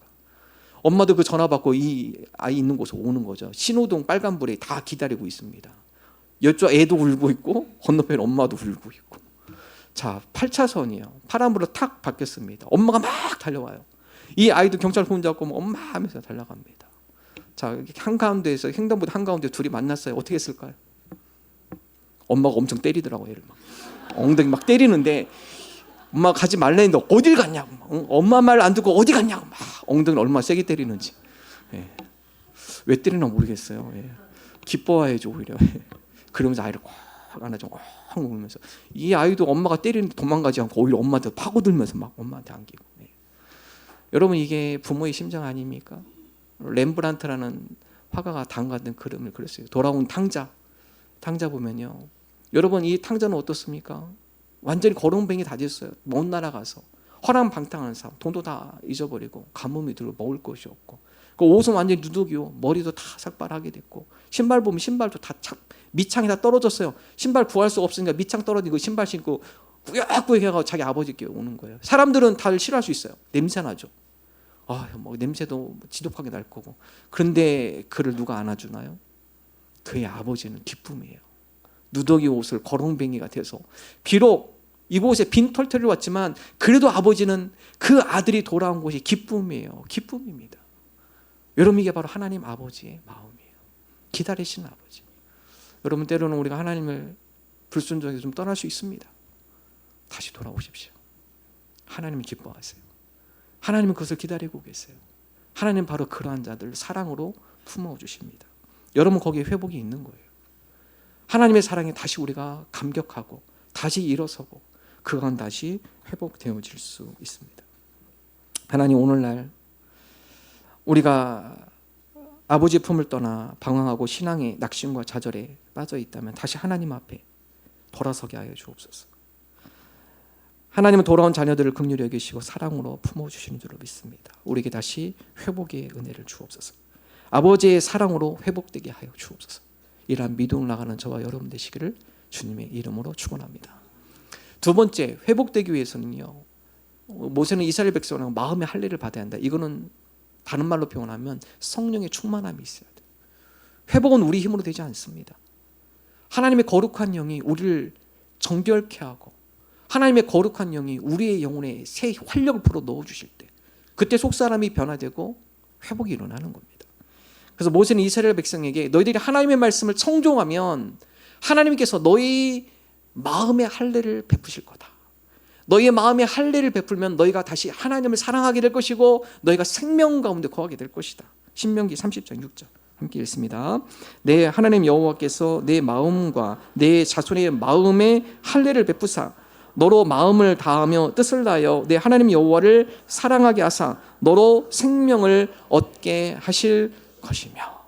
엄마도 그 전화 받고 이 아이 있는 곳으로 오는 거죠. 신호등 빨간불에 다 기다리고 있습니다. 이쪽 애도 울고 있고 건너편 엄마도 울고 있고. 자, 8차선이에요. 파란불로 탁 바뀌었습니다. 엄마가 막 달려와요. 이 아이도 경찰 손 잡고 엄마 하면서 달려갑니다. 자, 한가운데에서 횡단보도 한가운데 둘이 만났어요. 어떻게 했을까요? 엄마가 엄청 때리더라고요. 얘를 막 엉덩이 막 때리는데 엄마가 가지 말라 했는데 어딜 갔냐고. 엄마 말 안 듣고 어디 갔냐고. 막 엉덩이를 얼마나 세게 때리는지. 예. 왜 때리나 모르겠어요. 예. 기뻐해야죠 오히려. 그러면서 아이를 꽉 안아줘. 꽉 울면서. 이 아이도 엄마가 때리는데 도망가지 않고 오히려 엄마한테 파고들면서 막 엄마한테 안기고. 예. 여러분, 이게 부모의 심정 아닙니까? 렘브란트라는 화가가 담가둔 그림을 그렸어요. 돌아온 탕자. 탕자 보면요. 여러분, 이 탕자는 어떻습니까? 완전히 거렁뱅이 다 됐어요. 먼 나라 가서 허랑방탕한 삶, 돈도 다 잊어버리고 가뭄이 들고 먹을 것이 없고, 그 옷은 완전히 누더기요. 머리도 다 삭발하게 됐고, 신발 보면 신발도 다 밑창이 다 떨어졌어요. 신발 구할 수 없으니까 밑창 떨어진 그 신발 신고 꾸역꾸역 해가지고 자기 아버지께 오는 거예요. 사람들은 다들 싫어할 수 있어요. 냄새 나죠. 뭐 냄새도 지독하게 날 거고. 그런데 그를 누가 안아주나요? 그의 아버지는 기쁨이에요. 누더기 옷을 거렁뱅이가 돼서 비록 이곳에 빈털터리를 왔지만 그래도 아버지는 그 아들이 돌아온 것이 기쁨이에요. 기쁨입니다. 여러분, 이게 바로 하나님 아버지의 마음이에요. 기다리시는 아버지. 여러분, 때로는 우리가 하나님을 불순종해서 좀 떠날 수 있습니다. 다시 돌아오십시오. 하나님이 기뻐하세요. 하나님은 그것을 기다리고 계세요. 하나님 바로 그러한 자들 사랑으로 품어주십니다. 여러분, 거기에 회복이 있는 거예요. 하나님의 사랑에 다시 우리가 감격하고 다시 일어서고 그건 다시 회복되어질 수 있습니다. 하나님, 오늘날 우리가 아버지 품을 떠나 방황하고 신앙의 낙심과 좌절에 빠져 있다면 다시 하나님 앞에 돌아서게 하여 주옵소서. 하나님은 돌아온 자녀들을 긍휼히 여기시고 사랑으로 품어주시는 줄로 믿습니다. 우리에게 다시 회복의 은혜를 주옵소서. 아버지의 사랑으로 회복되게 하여 주옵소서. 이러한 믿음을 나가는 저와 여러분 되시기를 주님의 이름으로 축원합니다. 두 번째, 회복되기 위해서는요, 모세는 이스라엘 백성은 마음의 할례를 받아야 한다. 이거는 다른 말로 표현하면 성령의 충만함이 있어야 돼요. 회복은 우리 힘으로 되지 않습니다. 하나님의 거룩한 영이 우리를 정결케 하고 하나님의 거룩한 영이 우리의 영혼에 새 활력을 불어 넣어주실 때 그때 속사람이 변화되고 회복이 일어나는 겁니다. 그래서 모세는 이스라엘 백성에게 너희들이 하나님의 말씀을 청종하면 하나님께서 너희 마음의 할례를 베푸실 거다. 너희의 마음의 할례를 베풀면 너희가 다시 하나님을 사랑하게 될 것이고 너희가 생명 가운데 거하게 될 것이다. 신명기 30장 6절 함께 읽습니다. 내 하나님 여호와께서 내 마음과 내 자손의 마음의 할례를 베푸사 너로 마음을 다하며 뜻을 다하여 내 하나님 여호와를 사랑하게 하사 너로 생명을 얻게 하실 것이며.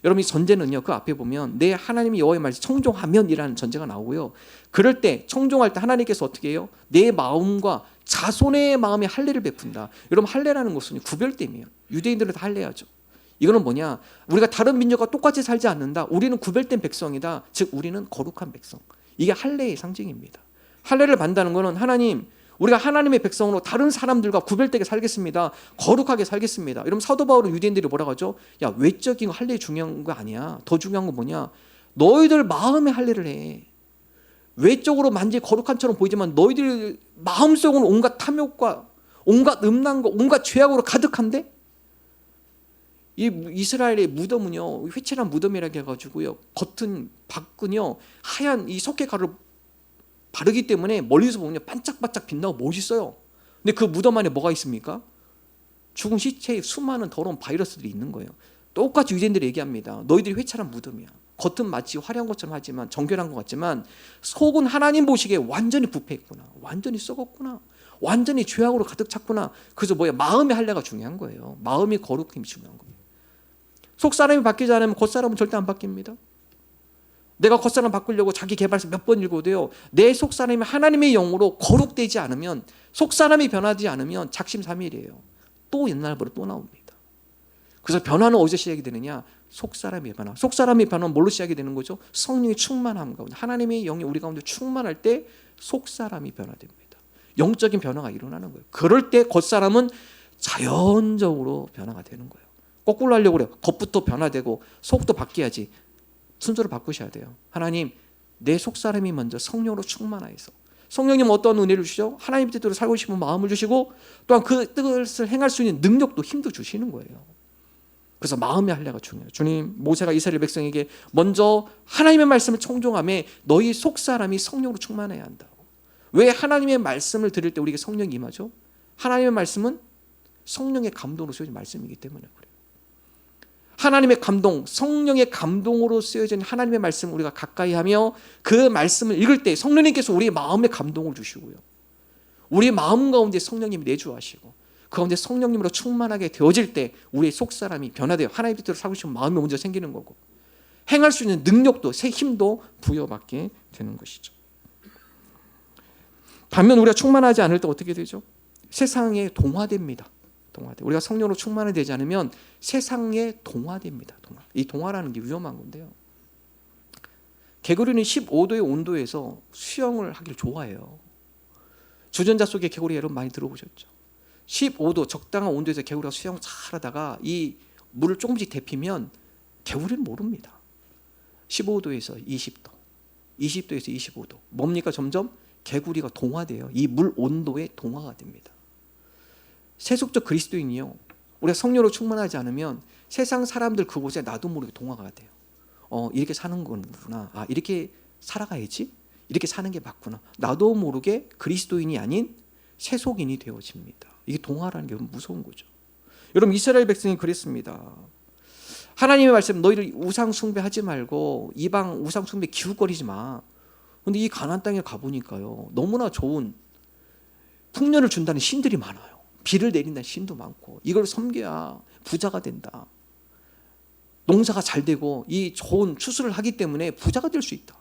여러분, 이 전제는요, 그 앞에 보면 내 하나님 여호와의 말씀 청종하면이라는 전제가 나오고요. 그럴 때 청종할 때 하나님께서 어떻게 해요? 내 마음과 자손의 마음에 할례를 베푼다. 여러분, 할례라는 것은 구별됨이에요. 유대인들은 다 할례하죠. 이거는 뭐냐? 우리가 다른 민족과 똑같이 살지 않는다. 우리는 구별된 백성이다. 즉 우리는 거룩한 백성. 이게 할례의 상징입니다. 할례를 받는다는 것은 하나님, 우리가 하나님의 백성으로 다른 사람들과 구별되게 살겠습니다. 거룩하게 살겠습니다. 여러분, 사도 바울은 유대인들이 뭐라고 하죠? 야, 외적인 할례 중요한 거 아니야. 더 중요한 건 뭐냐? 너희들 마음의 할례를 해. 외적으로 만지 거룩한처럼 보이지만 너희들 마음속으로 온갖 탐욕과 온갖 음란과 온갖 죄악으로 가득한데 이 이스라엘의 무덤은요, 회칠한 무덤이라고 해가지고요, 겉은 밖은요 하얀 이 석회가루를 바르기 때문에 멀리서 보면 반짝반짝 빛나고 멋있어요. 근데 그 무덤 안에 뭐가 있습니까? 죽은 시체에 수많은 더러운 바이러스들이 있는 거예요. 똑같이 유대인들이 얘기합니다. 너희들이 회찰한 무덤이야. 겉은 마치 화려한 것처럼 하지만 정결한 것 같지만 속은 하나님 보시기에 완전히 부패했구나. 완전히 썩었구나. 완전히 죄악으로 가득 찼구나. 그래서 마음의 할례가 중요한 거예요. 마음이 거룩함이 중요한 거예요. 속사람이 바뀌지 않으면 겉사람은 절대 안 바뀝니다. 내가 겉사람 바꾸려고 자기 개발서 몇 번 읽어도요, 내 속사람이 하나님의 영으로 거룩되지 않으면, 속사람이 변하지 않으면 작심삼일이에요. 또 옛날보다 또 나옵니다. 그래서 변화는 어디서 시작이 되느냐? 속사람의 변화. 속사람의 변화는 뭘로 시작이 되는 거죠? 성령의 충만함 가운데, 하나님의 영이 우리 가운데 충만할 때 속사람이 변화됩니다. 영적인 변화가 일어나는 거예요. 그럴 때 겉사람은 자연적으로 변화가 되는 거예요. 거꾸로 하려고 그래요. 겉부터 변화되고 속도 바뀌어야지. 순서를 바꾸셔야 돼요. 하나님, 내 속사람이 먼저 성령으로 충만하여서, 성령님 어떤 은혜를 주시죠? 하나님 뜻대로 살고 싶은 마음을 주시고 또한 그 뜻을 행할 수 있는 능력도 힘도 주시는 거예요. 그래서 마음의 할례가 중요해요. 주님, 모세가 이스라엘 백성에게 먼저 하나님의 말씀을 청종하며 너희 속사람이 성령으로 충만해야 한다고. 왜 하나님의 말씀을 들을 때 우리에게 성령이 임하죠? 하나님의 말씀은 성령의 감동으로 쓰여진 말씀이기 때문에 그래요. 하나님의 감동, 성령의 감동으로 쓰여진 하나님의 말씀을 우리가 가까이 하며 그 말씀을 읽을 때 성령님께서 우리의 마음에 감동을 주시고요, 우리의 마음 가운데 성령님이 내주하시고 그 가운데 성령님으로 충만하게 되어질 때 우리의 속사람이 변화되어 하나님 뜻대로 살고 싶은 마음이 먼저 생기는 거고 행할 수 있는 능력도, 새 힘도 부여받게 되는 것이죠. 반면 우리가 충만하지 않을 때 어떻게 되죠? 세상에 동화됩니다. 우리가 성령으로 충만이 되지 않으면 세상에 동화됩니다. 이 동화라는 게 위험한 건데요, 개구리는 15도의 온도에서 수영을 하기를 좋아해요. 주전자 속에 개구리 여러분 많이 들어보셨죠? 15도 적당한 온도에서 개구리가 수영 잘하다가 이 물을 조금씩 데피면 개구리는 모릅니다. 15도에서 20도, 20도에서 25도. 뭡니까? 점점 개구리가 동화돼요. 이 물 온도에 동화가 됩니다. 세속적 그리스도인이요, 우리가 성령으로 충만하지 않으면 세상 사람들 그곳에 나도 모르게 동화가 돼요. 이렇게 사는 거구나. 아, 이렇게 살아가야지. 이렇게 사는 게 맞구나. 나도 모르게 그리스도인이 아닌 세속인이 되어집니다. 이게 동화라는 게 무서운 거죠. 여러분, 이스라엘 백성이 그랬습니다. 하나님의 말씀, 너희를 우상 숭배하지 말고 이방 우상 숭배 기웃거리지 마. 근데 이 가나안 땅에 가보니까요, 너무나 좋은 풍년을 준다는 신들이 많아요. 비를 내린다는 신도 많고, 이걸 섬겨야 부자가 된다. 농사가 잘 되고 이 좋은 추수를 하기 때문에 부자가 될 수 있다.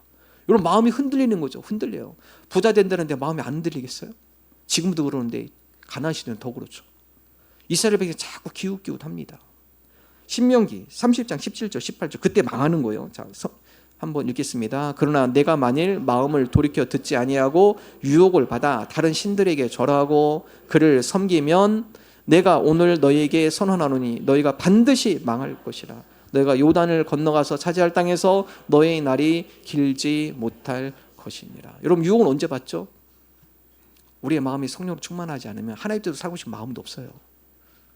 여러분, 마음이 흔들리는 거죠. 흔들려요. 부자 된다는데 마음이 안 흔들리겠어요? 지금도 그러는데 가나안 시대는 더 그렇죠. 이스라엘 백성이 자꾸 기웃기웃합니다. 신명기 30장 17절 18절, 그때 망하는 거예요. 자, 한번 읽겠습니다. 그러나 내가 만일 마음을 돌이켜 듣지 아니하고 유혹을 받아 다른 신들에게 절하고 그를 섬기면 내가 오늘 너희에게 선언하노니 너희가 반드시 망할 것이라. 너희가 요단을 건너가서 차지할 땅에서 너희의 날이 길지 못할 것이니라. 여러분, 유혹은 언제 받죠? 우리의 마음이 성령으로 충만하지 않으면 하나님 뜻대로 살고 싶은 마음도 없어요.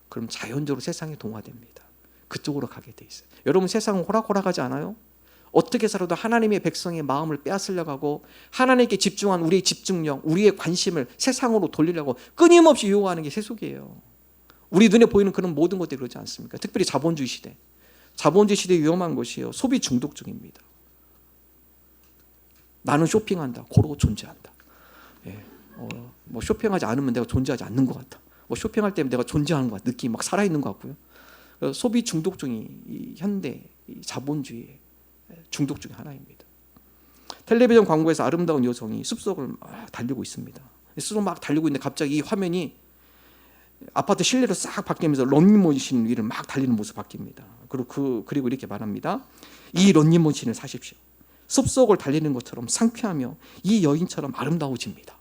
그럼 자연적으로 세상에 동화됩니다. 그쪽으로 가게 돼 있어요. 여러분, 세상은 호락호락하지 않아요? 어떻게 살아도 하나님의 백성의 마음을 빼앗으려고 하고 하나님께 집중한 우리의 집중력, 우리의 관심을 세상으로 돌리려고 끊임없이 유혹하는 게 세속이에요. 우리 눈에 보이는 그런 모든 것들이 그러지 않습니까? 특별히 자본주의 시대. 자본주의 시대에 위험한 것이에요. 소비 중독증입니다. 나는 쇼핑한다. 고로 존재한다. 예. 뭐 쇼핑하지 않으면 내가 존재하지 않는 것 같다. 뭐 쇼핑할 때면 내가 존재하는 것 같다. 느낌이 막 살아있는 것 같고요. 소비 중독증이 이 현대 이 자본주의의 중독 중에 하나입니다. 텔레비전 광고에서 아름다운 여성이 숲속을 막 달리고 있습니다. 숲속을 막 달리고 있는데 갑자기 이 화면이 아파트 실내로 싹 바뀌면서 런닝머신 위를 막 달리는 모습 바뀝니다. 그리고 이렇게 말합니다. 이 런닝머신을 사십시오. 숲속을 달리는 것처럼 상쾌하며 이 여인처럼 아름다워집니다.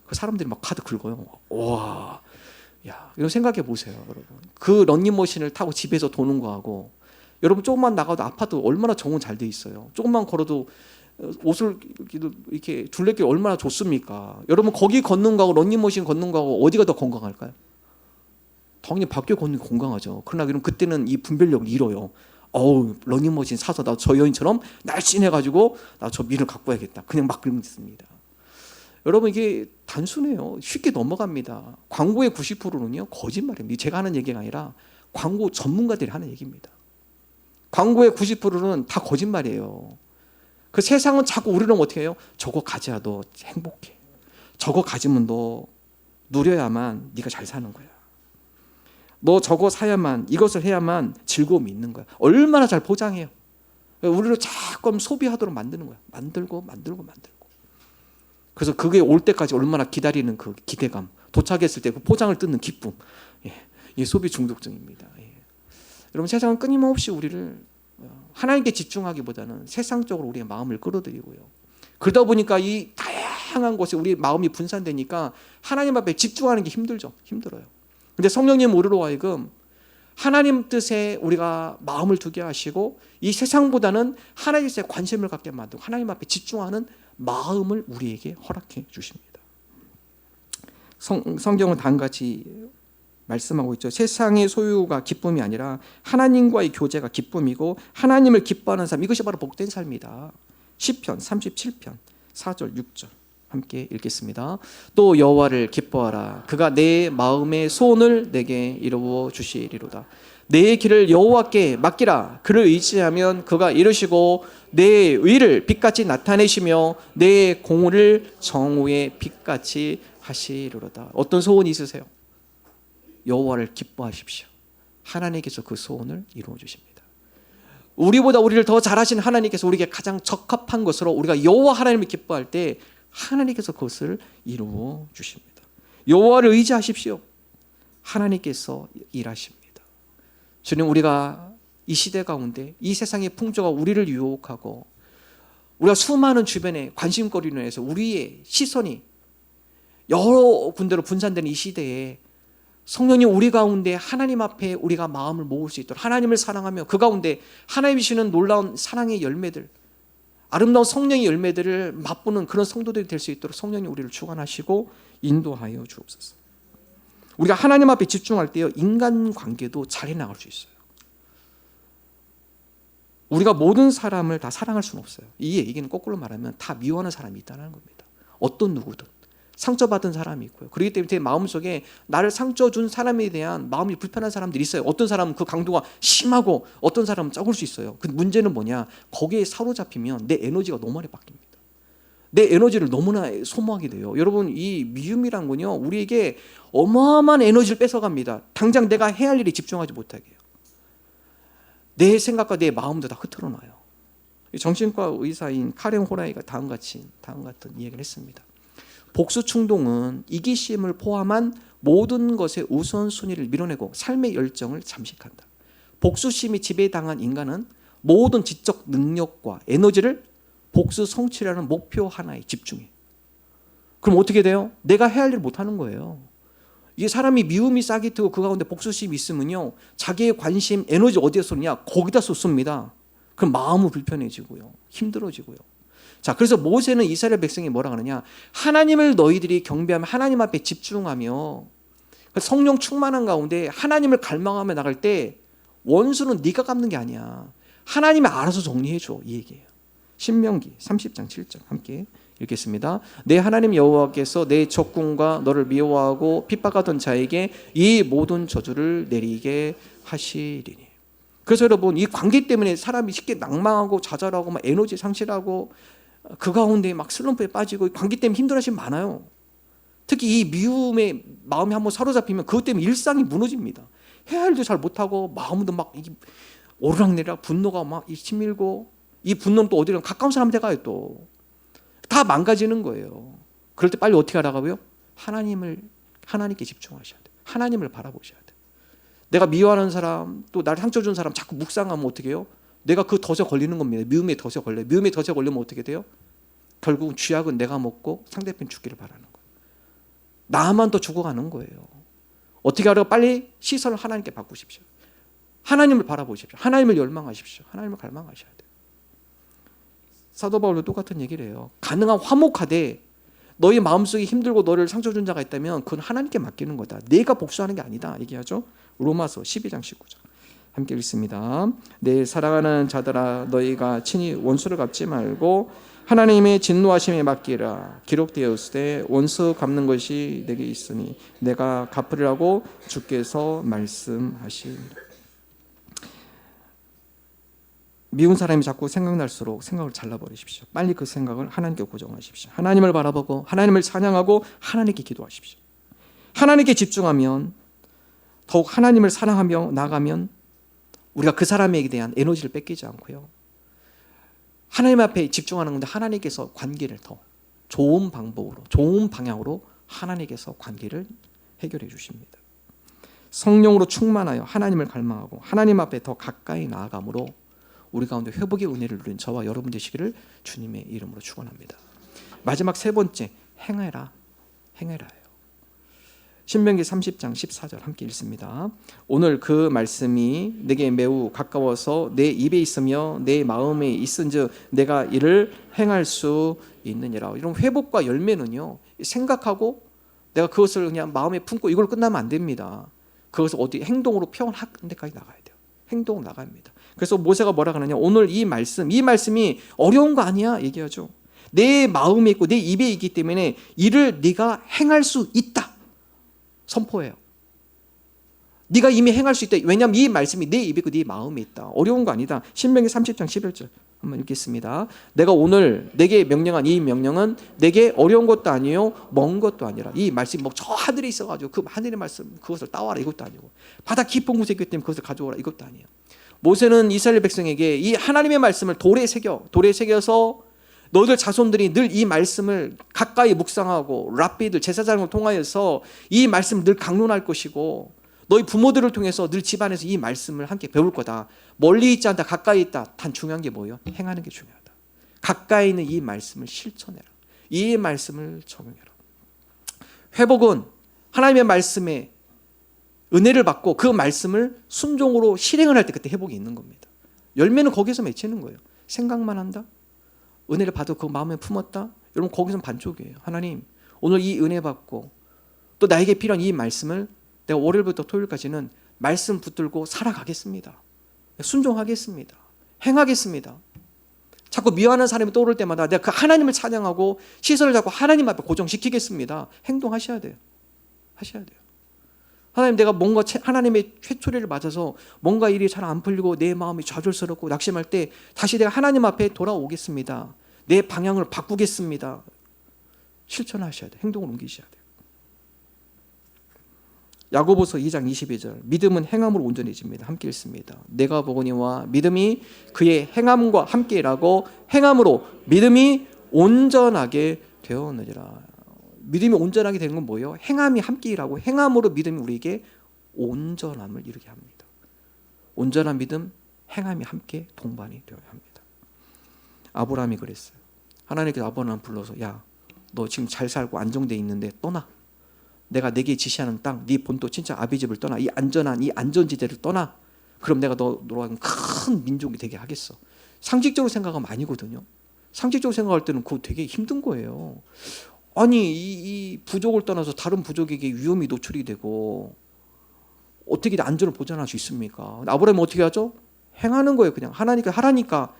그 사람들이 막 카드 긁어요. 와, 야, 이런 생각해 보세요, 여러분. 그 런닝머신을 타고 집에서 도는 거하고, 여러분 조금만 나가도 아파트 얼마나 정원 잘 돼 있어요. 조금만 걸어도 옷을 이렇게 둘레길 얼마나 좋습니까? 여러분, 거기 걷는 거하고 런닝머신 걷는 거하고 어디가 더 건강할까요? 당연히 밖에 걷는 게 건강하죠. 그러나 그럼 그때는 이 분별력을 잃어요. 러닝머신 사서 나 저 여인처럼 날씬해가지고 나 저 미를 갖고 와야겠다. 그냥 막 그러면 됐습니다. 여러분, 이게 단순해요. 쉽게 넘어갑니다. 광고의 90%는요 거짓말입니다. 제가 하는 얘기가 아니라 광고 전문가들이 하는 얘기입니다. 광고의 90%는 다 거짓말이에요. 그 세상은 자꾸 우리는 어떻게 해요? 저거 가져야 너 행복해. 저거 가지면 너 누려야만 네가 잘 사는 거야. 너 저거 사야만, 이것을 해야만 즐거움이 있는 거야. 얼마나 잘 포장해요. 우리를 자꾸 소비하도록 만드는 거야. 만들고. 그래서 그게 올 때까지 얼마나 기다리는 그 기대감, 도착했을 때 그 포장을 뜯는 기쁨. 이게 소비 중독증입니다. 여러분, 세상은 끊임없이 우리를 하나님께 집중하기보다는 세상적으로 우리의 마음을 끌어들이고요. 그러다 보니까 이 다양한 곳에 우리 마음이 분산되니까 하나님 앞에 집중하는 게 힘들어요. 근데 성령님 우리로 하여금 하나님 뜻에 우리가 마음을 두게 하시고 이 세상보다는 하나님 뜻에 관심을 갖게 만들고 하나님 앞에 집중하는 마음을 우리에게 허락해 주십니다. 성경은 다음같이 말씀하고 있죠. 세상의 소유가 기쁨이 아니라 하나님과의 교제가 기쁨이고 하나님을 기뻐하는 삶, 이것이 바로 복된 삶이다. 시편 37편 4절 6절 함께 읽겠습니다. 또 여호와를 기뻐하라. 그가 내 마음의 소원을 내게 이루어 주시리로다. 내 길을 여호와께 맡기라. 그를 의지하면 그가 이루시고 내 의를 빛같이 나타내시며 내 공의를 정오의 빛같이 하시리로다. 어떤 소원이 있으세요? 여호와를 기뻐하십시오. 하나님께서 그 소원을 이루어 주십니다. 우리보다 우리를 더 잘하시는 하나님께서 우리에게 가장 적합한 것으로 우리가 여호와 하나님을 기뻐할 때 하나님께서 그것을 이루어 주십니다. 여호와를 의지하십시오. 하나님께서 일하십니다. 주님, 우리가 이 시대 가운데 이 세상의 풍조가 우리를 유혹하고 우리가 수많은 주변의 관심거리로 인해서 우리의 시선이 여러 군데로 분산되는 이 시대에 성령님 우리 가운데 하나님 앞에 우리가 마음을 모을 수 있도록 하나님을 사랑하며 그 가운데 하나님이 주시는 놀라운 사랑의 열매들, 아름다운 성령의 열매들을 맛보는 그런 성도들이 될 수 있도록 성령님 우리를 주관하시고 인도하여 주옵소서. 우리가 하나님 앞에 집중할 때요, 인간관계도 잘 해나갈 수 있어요. 우리가 모든 사람을 다 사랑할 수는 없어요. 이 얘기는 거꾸로 말하면 다 미워하는 사람이 있다는 겁니다. 어떤 누구든 상처받은 사람이 있고요. 그렇기 때문에 제 마음속에 나를 상처 준 사람에 대한 마음이 불편한 사람들이 있어요. 어떤 사람은 그 강도가 심하고 어떤 사람은 적을 수 있어요. 그 문제는 뭐냐, 거기에 사로잡히면 내 에너지가 너무 많이 바뀝니다. 내 에너지를 너무나 소모하게 돼요. 여러분, 이 미움이란 건요, 우리에게 어마어마한 에너지를 뺏어갑니다. 당장 내가 해야 할 일에 집중하지 못하게 해요. 내 생각과 내 마음도 다 흐트러놔요. 정신과 의사인 카렌 호라이가 다음과 같은 이야기를 했습니다. 복수 충동은 이기심을 포함한 모든 것의 우선순위를 밀어내고 삶의 열정을 잠식한다. 복수심이 지배당한 인간은 모든 지적 능력과 에너지를 복수 성취라는 목표 하나에 집중해. 그럼 어떻게 돼요? 내가 해야 할 일을 못하는 거예요. 이게 사람이 미움이 싹이 트고 그 가운데 복수심이 있으면요, 자기의 관심, 에너지 어디에 쏟느냐? 거기다 쏟습니다. 그럼 마음은 불편해지고요, 힘들어지고요. 자, 그래서 모세는 이스라엘 백성이 뭐라 그러냐? 하나님을 너희들이 경배하며 하나님 앞에 집중하며 성령 충만한 가운데 하나님을 갈망하며 나갈 때 원수는 네가 갚는 게 아니야. 하나님이 알아서 정리해줘, 이 얘기예요. 신명기 30장 7절 함께 읽겠습니다. 내 하나님 여호와께서 내 적군과 너를 미워하고 핍박하던 자에게 이 모든 저주를 내리게 하시리니. 그래서 여러분, 이 관계 때문에 사람이 쉽게 낭망하고 좌절하고 막 에너지 상실하고 그 가운데 막 슬럼프에 빠지고 관계 때문에 힘들어하시는 많아요. 특히 이 미움의 마음이 한번 사로잡히면 그것 때문에 일상이 무너집니다. 해야 할 일도 잘 못하고 마음도 막 오르락내리락 분노가 막 치밀고, 이 분노는 또 어디로 가까운 사람한테 가요. 또 다 망가지는 거예요. 그럴 때 빨리 어떻게 하라고요? 하나님께 집중하셔야 돼요. 하나님을 바라보셔야 돼요. 내가 미워하는 사람, 또 나를 상처 준 사람 자꾸 묵상하면 어떻게 해요? 내가 그 덫에 걸리는 겁니다. 미움의 덫에 걸려요. 미움의 덫에 걸리면 어떻게 돼요? 결국은 쥐약은 내가 먹고 상대편 죽기를 바라는 거예요. 나만 더 죽어가는 거예요. 어떻게 하라고? 빨리 시선을 하나님께 바꾸십시오. 하나님을 바라보십시오. 하나님을 열망하십시오. 하나님을 갈망하셔야 돼요. 사도 바울도 똑같은 얘기를 해요. 가능한 화목하되 너희 마음속에 힘들고 너를 상처 준 자가 있다면 그건 하나님께 맡기는 거다. 내가 복수하는 게 아니다 얘기하죠. 로마서 12장 19절 함께 읽습니다. 내 사랑하는 자들아, 너희가 친히 원수를 갚지 말고 하나님의 진노하심에 맡기라. 기록되었으되 원수 갚는 것이 내게 있으니 내가 갚으리라고 주께서 말씀하시니라. 미운 사람이 자꾸 생각날수록 생각을 잘라버리십시오. 빨리 그 생각을 하나님께 고정하십시오. 하나님을 바라보고 하나님을 찬양하고 하나님께 기도하십시오. 하나님께 집중하면, 더욱 하나님을 사랑하며 나가면 우리가 그 사람에게 대한 에너지를 뺏기지 않고요, 하나님 앞에 집중하는 건데 하나님께서 관계를 더 좋은 방법으로, 좋은 방향으로 하나님께서 관계를 해결해 주십니다. 성령으로 충만하여 하나님을 갈망하고 하나님 앞에 더 가까이 나아감으로 우리 가운데 회복의 은혜를 누린 저와 여러분 되시기를 주님의 이름으로 축원합니다. 마지막 세 번째, 행해라. 행해라예요. 신명기 30장 14절 함께 읽습니다. 오늘 그 말씀이 내게 매우 가까워서 내 입에 있으며 내 마음에 있은즉 내가 이를 행할 수 있느니라. 이런 회복과 열매는요, 생각하고 내가 그것을 그냥 마음에 품고 이걸 끝나면 안 됩니다. 그것을 어디 행동으로 표현하는 데까지 나가야 돼요. 행동으로 나가야 합니다. 그래서 모세가 뭐라 그러냐, 오늘 이 말씀이 어려운 거 아니야 얘기하죠. 내 마음에 있고 내 입에 있기 때문에 이를 네가 행할 수 있다 선포해요. 네가 이미 행할 수 있다. 왜냐하면 이 말씀이 내 입에 있고 네 마음에 있다. 어려운 거 아니다. 신명기 30장 11절 한번 읽겠습니다. 내가 오늘 내게 명령한 이 명령은 내게 어려운 것도 아니요 먼 것도 아니라. 이 말씀이 뭐 저 하늘에 있어가지고 그 하늘의 말씀 그것을 따와라 이것도 아니고, 바다 깊은 곳에 있기 때문에 그것을 가져오라 이것도 아니에요. 모세는 이스라엘 백성에게 이 하나님의 말씀을 돌에 새겨서 너희들 자손들이 늘 이 말씀을 가까이 묵상하고 랍비들 제사장을 통하여서 이 말씀을 늘 강론할 것이고, 너희 부모들을 통해서 늘 집안에서 이 말씀을 함께 배울 거다. 멀리 있지 않다, 가까이 있다. 단 중요한 게 뭐예요? 행하는 게 중요하다. 가까이 있는 이 말씀을 실천해라. 이 말씀을 적용해라. 회복은 하나님의 말씀에 은혜를 받고 그 말씀을 순종으로 실행을 할 때 그때 회복이 있는 겁니다. 열매는 거기서 맺히는 거예요. 생각만 한다, 은혜를 받아 그 마음에 품었다, 여러분 거기서는 반쪽이에요. 하나님 오늘 이 은혜 받고 또 나에게 필요한 이 말씀을 내가 월요일부터 토요일까지는 말씀 붙들고 살아가겠습니다. 순종하겠습니다. 행하겠습니다. 자꾸 미워하는 사람이 떠오를 때마다 내가 그 하나님을 찬양하고 시선을 잡고 하나님 앞에 고정시키겠습니다. 행동하셔야 돼요. 하셔야 돼요. 하나님, 내가 뭔가 하나님의 회초리를 맞아서 뭔가 일이 잘 안 풀리고 내 마음이 좌절스럽고 낙심할 때 다시 내가 하나님 앞에 돌아오겠습니다. 내 방향을 바꾸겠습니다. 실천하셔야 돼요. 행동을 옮기셔야 돼요. 야고보서 2장 22절, 믿음은 행함으로 온전해집니다. 함께 읽습니다. 내가 보거니와 믿음이 그의 행함과 함께 일하고 행함으로 믿음이 온전하게 되었느니라. 믿음이 온전하게 되는 건 뭐예요? 행함이 함께 일하고 행함으로 믿음이 우리에게 온전함을 이루게 합니다. 온전한 믿음, 행함이 함께 동반이 되어야 합니다. 아브라함이 그랬어요. 하나님께서 아브라함 불러서, 야, 너 지금 잘 살고 안정돼 있는데 떠나. 내가 내게 지시하는 땅, 네 본토 친척 아비집을 떠나. 이 안전한 이 안전지대를 떠나. 그럼 내가 너로 하여금 큰 민족이 되게 하겠어. 상식적으로 생각하면 아니거든요. 상식적으로 생각할 때는 그거 되게 힘든 거예요. 아니 이 부족을 떠나서 다른 부족에게 위험이 노출이 되고 어떻게 안전을 보장할 수 있습니까? 아브라함이 어떻게 하죠? 행하는 거예요. 그냥 하라니까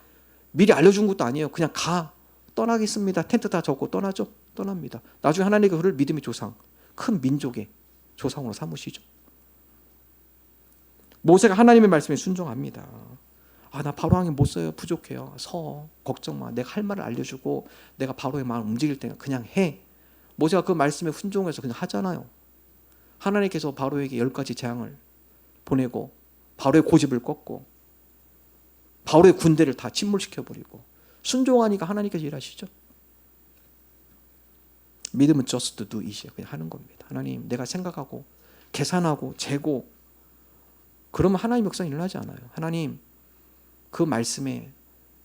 미리 알려준 것도 아니에요. 그냥 가, 떠나겠습니다. 텐트 다 젖고 떠나죠. 떠납니다. 나중에 하나님께서 그를 믿음의 조상, 큰 민족의 조상으로 삼으시죠. 모세가 하나님의 말씀에 순종합니다. 나 바로왕이 못 써요. 부족해요. 걱정 마. 내가 할 말을 알려주고 내가 바로의 마음을 움직일 때는 그냥 해. 모세가 그 말씀에 순종해서 그냥 하잖아요. 하나님께서 바로에게 10가지 재앙을 보내고 바로의 고집을 꺾고 바로의 군대를 다 침몰시켜버리고 순종하니까 하나님께서 일하시죠. 믿음은 just do it이에요. 그냥 하는 겁니다. 하나님, 내가 생각하고 계산하고 재고 그러면 하나님 역사는 일어나지 않아요. 하나님, 그 말씀에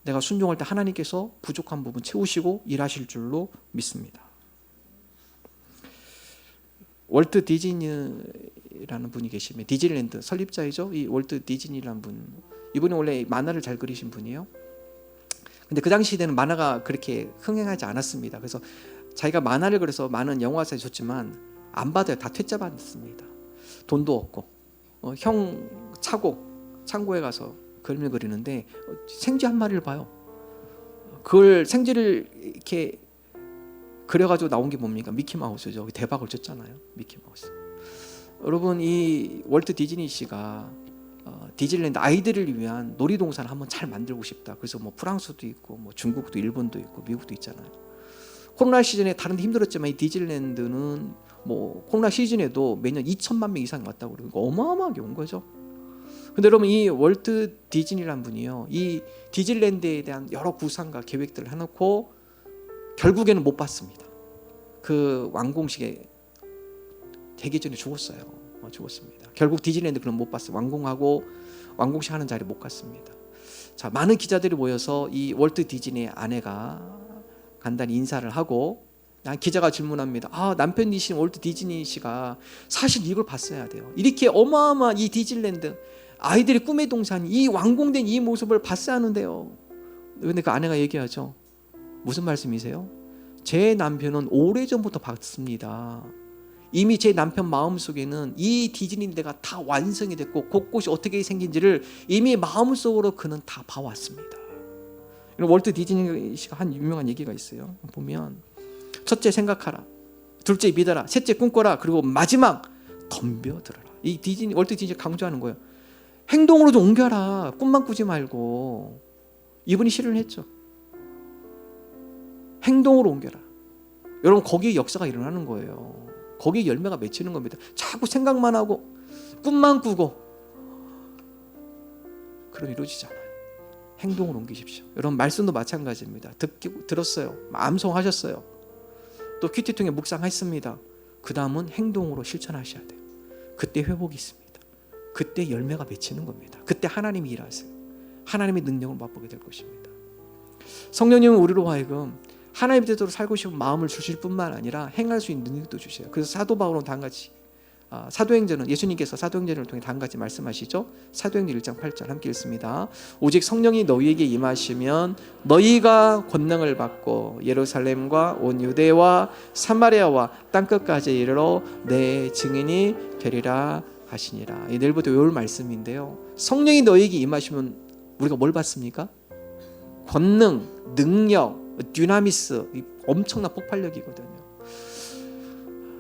내가 순종할 때 하나님께서 부족한 부분 채우시고 일하실 줄로 믿습니다. 월트 디즈니라는 분이 계시면 디즈니랜드 설립자이죠. 이 월트 디즈니라는 분, 이분이 원래 만화를 잘 그리신 분이에요. 근데 그 당시 시대는 만화가 그렇게 흥행하지 않았습니다. 그래서 자기가 만화를 그려서 많은 영화사에 줬지만 안 받아요. 다 퇴짜 받습니다. 돈도 없고 형 창고에 가서 그림을 그리는데 생쥐 한 마리를 봐요. 그걸 생쥐를 이렇게 그려가지고 나온 게 뭡니까? 미키마우스죠. 대박을 쳤잖아요. 미키마우스. 여러분, 이 월트 디즈니 씨가 디즈니랜드 아이들을 위한 놀이동산을 한번 잘 만들고 싶다. 그래서 뭐 프랑스도 있고 뭐 중국도 일본도 있고 미국도 있잖아요. 코로나 시즌에 다른 데 힘들었지만 이 디즈니랜드는 뭐 코로나 시즌에도 매년 2천만 명 이상이 왔다고 그러니까 어마어마하게 온 거죠. 근데 여러분, 이 월트 디즈니라는 분이요, 이 디즈니랜드에 대한 여러 구상과 계획들을 해놓고 결국에는 못 봤습니다. 그 완공식에 되기 전에 죽었어요. 죽었습니다. 결국 디즈니랜드 그럼 못 봤어요. 완공식 하는 자리에 못 갔습니다. 자, 많은 기자들이 모여서 이 월트 디즈니의 아내가 간단히 인사를 하고, 기자가 질문합니다. 남편이신 월트 디즈니 씨가 사실 이걸 봤어야 돼요. 이렇게 어마어마한 이 디즈니랜드 아이들의 꿈의 동산, 이 완공된 이 모습을 봤어야 하는데요. 근데 그 아내가 얘기하죠. 무슨 말씀이세요? 제 남편은 오래전부터 봤습니다. 이미 제 남편 마음속에는 이 디즈니랜드가 다 완성이 됐고 곳곳이 어떻게 생긴지를 이미 마음속으로 그는 다 봐왔습니다. 월트 디즈니 씨가 한 유명한 얘기가 있어요. 보면 첫째 생각하라, 둘째 믿어라, 셋째 꿈꿔라, 그리고 마지막 덤벼들어라. 이 월트 디즈니 강조하는 거예요. 행동으로 좀 옮겨라. 꿈만 꾸지 말고. 이분이 시를 했죠. 행동으로 옮겨라. 여러분, 거기에 역사가 일어나는 거예요. 거기에 열매가 맺히는 겁니다. 자꾸 생각만 하고 꿈만 꾸고 그럼 이루어지지 않아요. 행동으로 옮기십시오. 여러분, 말씀도 마찬가지입니다. 들었어요. 암송하셨어요. 또 큐티통에 묵상했습니다. 그 다음은 행동으로 실천하셔야 돼요. 그때 회복이 있습니다. 그때 열매가 맺히는 겁니다. 그때 하나님이 일하세요. 하나님의 능력을 맛보게 될 것입니다. 성령님은 우리로 하여금 하나님의 뜻대로 살고 싶은 마음을 주실 뿐만 아니라 행할 수 있는 능력도 주셔요. 그래서 사도 바울은 단같이 사도행전은 예수님께서 사도행전을 통해 단같이 말씀하시죠. 사도행전 1장 8절 함께 읽습니다. 오직 성령이 너희에게 임하시면 너희가 권능을 받고 예루살렘과 온 유대와 사마리아와 땅끝까지 이르러 내 증인이 되리라 하시니라. 이 내일부터 외울 말씀인데요. 성령이 너희에게 임하시면 우리가 뭘 받습니까? 권능, 능력, 듀나미스, 엄청난 폭발력이거든요.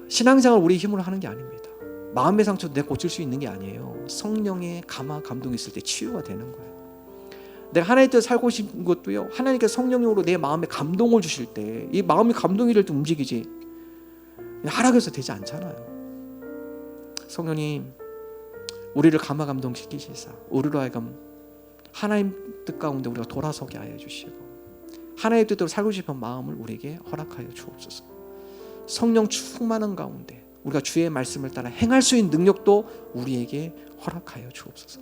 신앙생활 우리 힘으로 하는 게 아닙니다. 마음의 상처도 내가 고칠 수 있는 게 아니에요. 성령의 감화 감동이 있을 때 치유가 되는 거예요. 내가 하나님의 뜻을 살고 싶은 것도요, 하나님께서 성령으로 내 마음에 감동을 주실 때 이 마음이 감동이 될 때 움직이지 하락해서 되지 않잖아요. 성령님 우리를 감화 감동시키시사 우리로 하여금 하나님 뜻 가운데 우리가 돌아서게 하여 주시고 하나님의 뜻대로 살고 싶은 마음을 우리에게 허락하여 주옵소서. 성령 충만한 가운데 우리가 주의 말씀을 따라 행할 수 있는 능력도 우리에게 허락하여 주옵소서.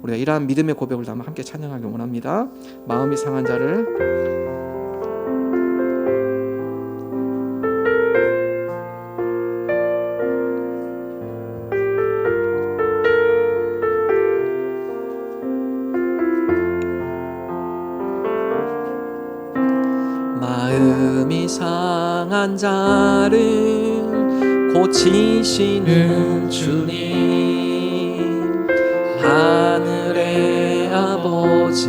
우리가 이러한 믿음의 고백을 담아 함께 찬양하기 원합니다. 마음이 상한 자를 마음이 상한 자를 고치시는 주님, 하늘의 아버지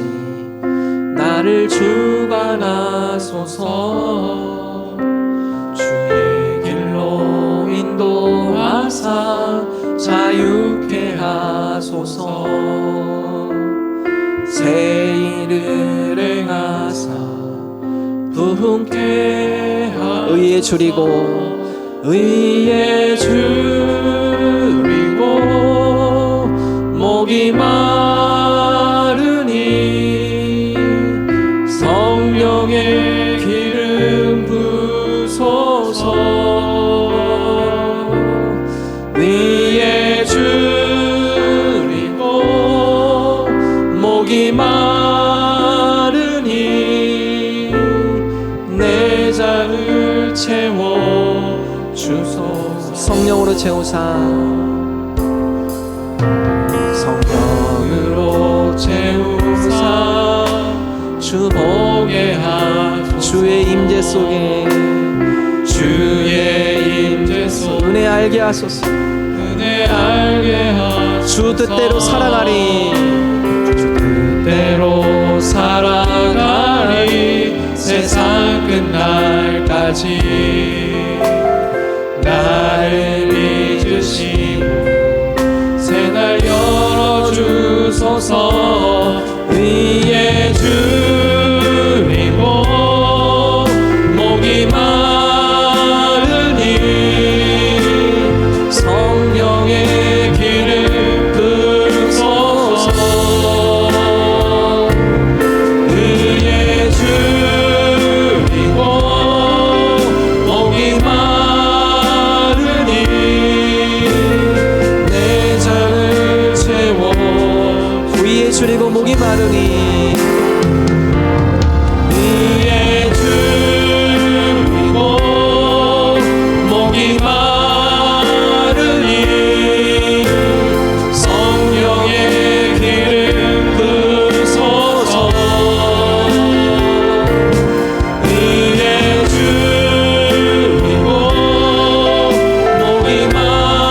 나를 주관하소서. 주의 길로 인도하사 자유케 하소서. 새 일을 행하사 부흥케 하 의에 줄이고 의에 줄이고 목이 마르니 성령의 기름 부소서. 의에 줄이고 목이 마르니 내 잔을 채워 주소서. 성령으로 채우사 성령으로 채우사 주 보게 하소서. 주의 임재 속에 주의 임재 속에 은혜 알게 하소서. 은혜 알게 하소서. 주 뜻대로 살아가리 주 뜻대로 살아가리 세상 끝날까지 나를 믿으시고 새날 열어주소서. 위에 줄이고 목이 마르니 성령의 길을 부소서. 위에 줄이고 목이 줄이고 목이 마르니 위에 줄이고 목이 마르니 성령의 길을 부소서. 위에 줄이고 목이 마르니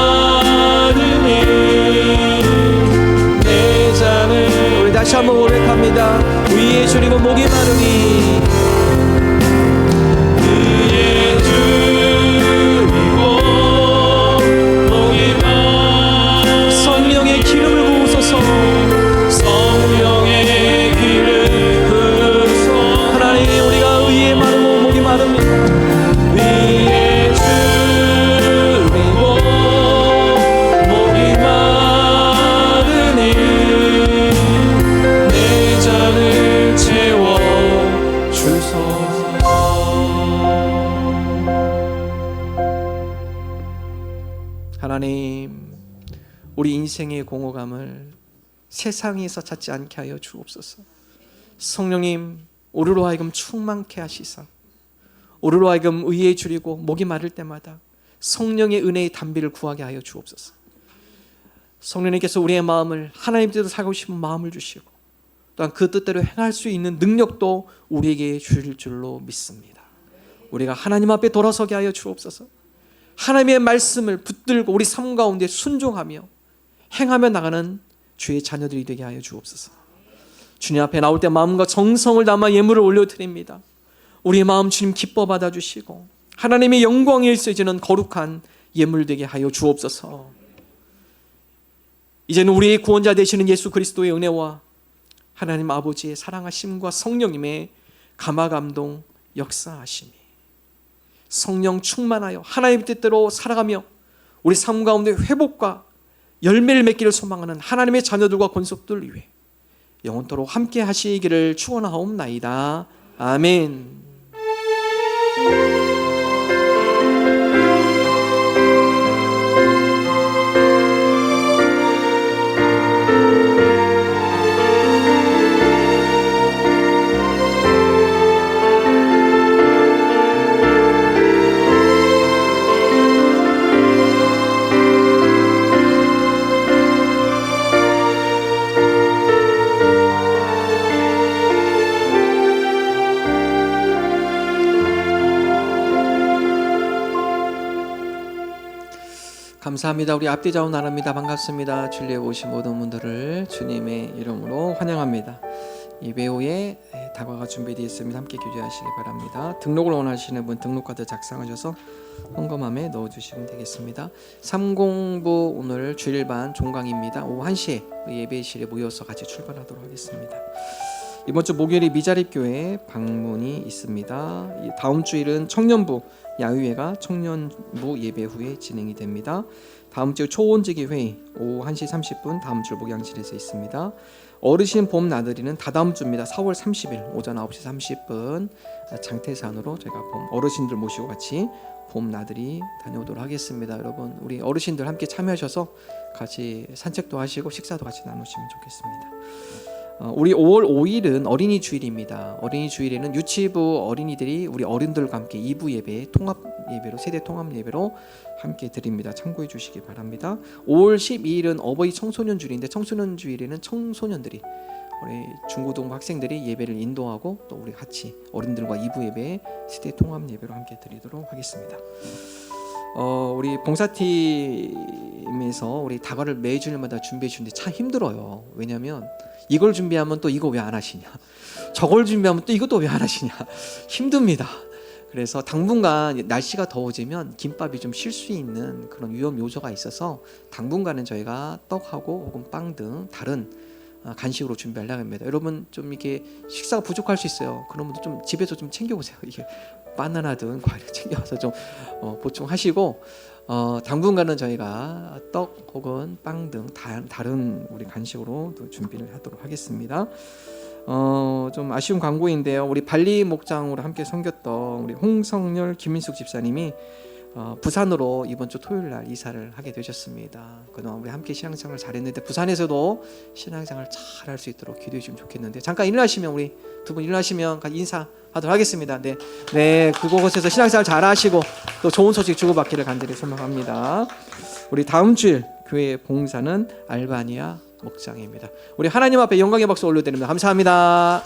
다시 한번 고백합니다. 위에 줄이고 목이 마르니 위에 줄이고 목이 마르니 성령의 기름을 부으소서. 성령의 기름 부으소서. 하나님 우리가 위에 마르고 목이 마릅니다. 위에 줄이고 목이 마르니 채워 주소서. 하나님 우리 인생의 공허감을 세상에서 찾지 않게 하여 주옵소서. 성령님 우리로 하여금 충만케 하시사 우리로 하여금 의에 줄이고 목이 마를 때마다 성령의 은혜의 담비를 구하게 하여 주옵소서. 성령님께서 우리의 마음을 하나님 뜻대로 살고 싶은 마음을 주시고 또한 그 뜻대로 행할 수 있는 능력도 우리에게 주실 줄로 믿습니다. 우리가 하나님 앞에 돌아서게 하여 주옵소서. 하나님의 말씀을 붙들고 우리 삶 가운데 순종하며 행하며 나가는 주의 자녀들이 되게 하여 주옵소서. 주님 앞에 나올 때 마음과 정성을 담아 예물을 올려드립니다. 우리의 마음 주님 기뻐 받아주시고 하나님의 영광이 일세지는 거룩한 예물 되게 하여 주옵소서. 이제는 우리의 구원자 되시는 예수 그리스도의 은혜와 하나님 아버지의 사랑하심과 성령님의 감화감동 역사하심이 성령 충만하여 하나님 뜻대로 살아가며 우리 삶 가운데 회복과 열매를 맺기를 소망하는 하나님의 자녀들과 권속들 위해 영원토록 함께 하시기를 축원하옵나이다. 아멘. 감사합니다. 우리 앞뒤좌우 나눕니다. 반갑습니다. 주일에 오신 모든 분들을 주님의 이름으로 환영합니다. 예배 후에 다과가 준비되어 있습니다. 함께 교제하시기 바랍니다. 등록을 원하시는 분 등록카드 작성하셔서 헌금함에 넣어주시면 되겠습니다. 3공부 오늘 주일반 종강입니다. 오후 1시에 예배실에 모여서 같이 출발하도록 하겠습니다. 이번 주 목요일에 미자립교회 방문이 있습니다. 다음 주일은 청년부 야유회가 청년부 예배 후에 진행이 됩니다. 다음 주 초원지기 회의 오후 1시 30분 다음 주 목양실에서 있습니다. 어르신 봄 나들이는 다다음 주입니다. 4월 30일 오전 9시 30분 장태산으로 저희가 어르신들 모시고 같이 봄 나들이 다녀오도록 하겠습니다. 여러분 우리 어르신들 함께 참여하셔서 같이 산책도 하시고 식사도 같이 나누시면 좋겠습니다. 우리 5월 5일은 어린이 주일입니다. 어린이 주일에는 유치부 어린이들이 우리 어른들과 함께 2부 예배 통합 예배로 세대 통합 예배로 함께 드립니다. 참고해 주시기 바랍니다. 5월 12일은 어버이 청소년 주일인데 청소년 주일에는 청소년들이 우리 중고등부 학생들이 예배를 인도하고 또 우리 같이 어른들과 2부 예배 세대 통합 예배로 함께 드리도록 하겠습니다. 우리 봉사팀에서 우리 다과를 매주일마다 준비해 주는데 참 힘들어요. 왜냐하면 이걸 준비하면 또 이거 왜 안 하시냐, 저걸 준비하면 또 이것도 왜 안 하시냐, 힘듭니다. 그래서 당분간 날씨가 더워지면 김밥이 좀 쉴 수 있는 그런 위험 요소가 있어서 당분간은 저희가 떡하고 혹은 빵 등 다른 간식으로 준비하려고 합니다. 여러분 좀 이게 식사가 부족할 수 있어요. 그런 분들 좀 집에서 좀 챙겨보세요. 이게 바나나 등 과일을 챙겨와서 좀 보충하시고 당분간은 저희가 떡 혹은 빵 등 다른 우리 간식으로 또 준비를 하도록 하겠습니다. 좀 아쉬운 광고인데요. 우리 발리 목장으로 함께 섬겼던 우리 홍성열 김민숙 집사님이 부산으로 이번 주 토요일 날 이사를 하게 되셨습니다. 그동안 우리 함께 신앙생활 잘했는데 부산에서도 신앙생활 잘 할 수 있도록 기도해 주시면 좋겠는데 잠깐 일어나시면 우리 두 분 일어나시면 같이 인사하도록 하겠습니다. 네, 그곳에서 신앙생활 잘 하시고 또 좋은 소식 주고받기를 간절히 소망합니다. 우리 다음 주일 교회 봉사는 알바니아 목장입니다. 우리 하나님 앞에 영광의 박수 올려드립니다. 감사합니다.